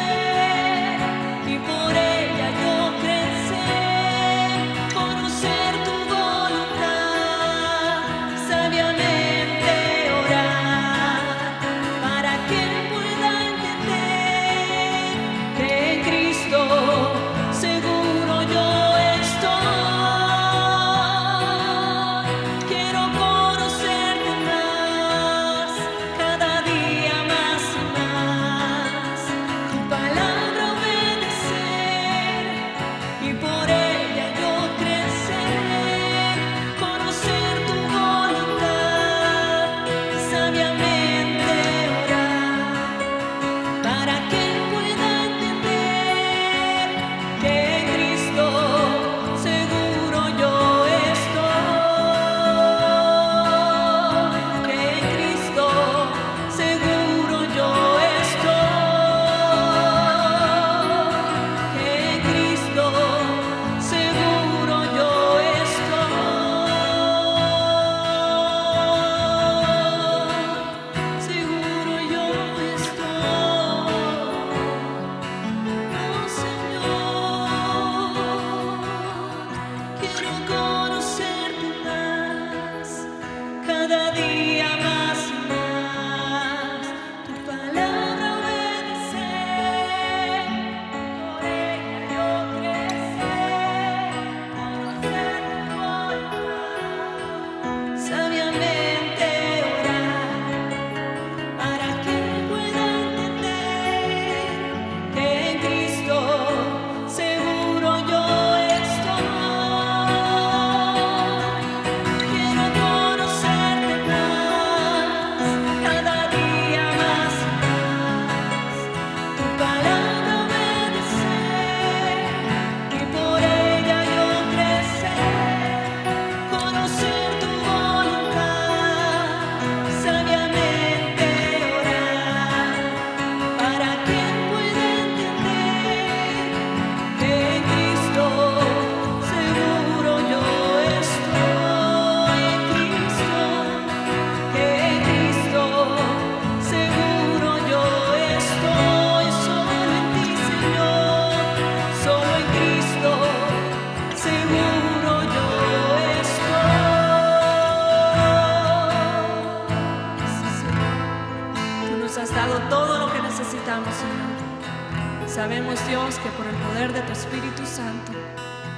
Sabemos, Dios, que por el poder de tu Espíritu Santo,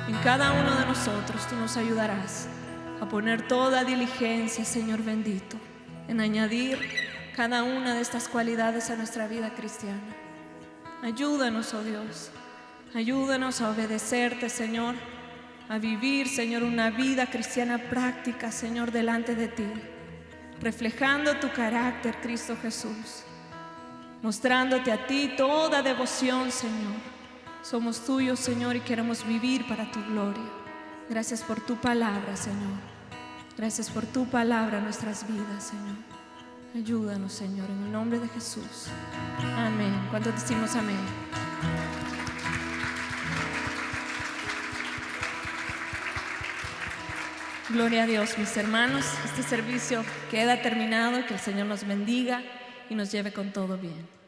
en cada uno de nosotros tú nos ayudarás a poner toda diligencia, Señor bendito, en añadir cada una de estas cualidades a nuestra vida cristiana. Ayúdanos, oh Dios, ayúdanos a obedecerte, Señor, a vivir, Señor, una vida cristiana práctica, Señor, delante de ti, reflejando tu carácter, Cristo Jesús, mostrándote a ti toda devoción, Señor. Somos tuyos, Señor, y queremos vivir para tu gloria. Gracias por tu palabra, Señor. Gracias por tu palabra en nuestras vidas, Señor. Ayúdanos, Señor, en el nombre de Jesús. Amén. ¿Cuántos decimos amén? Gloria a Dios, mis hermanos. Este servicio queda terminado. Que el Señor nos bendiga y nos lleve con todo bien.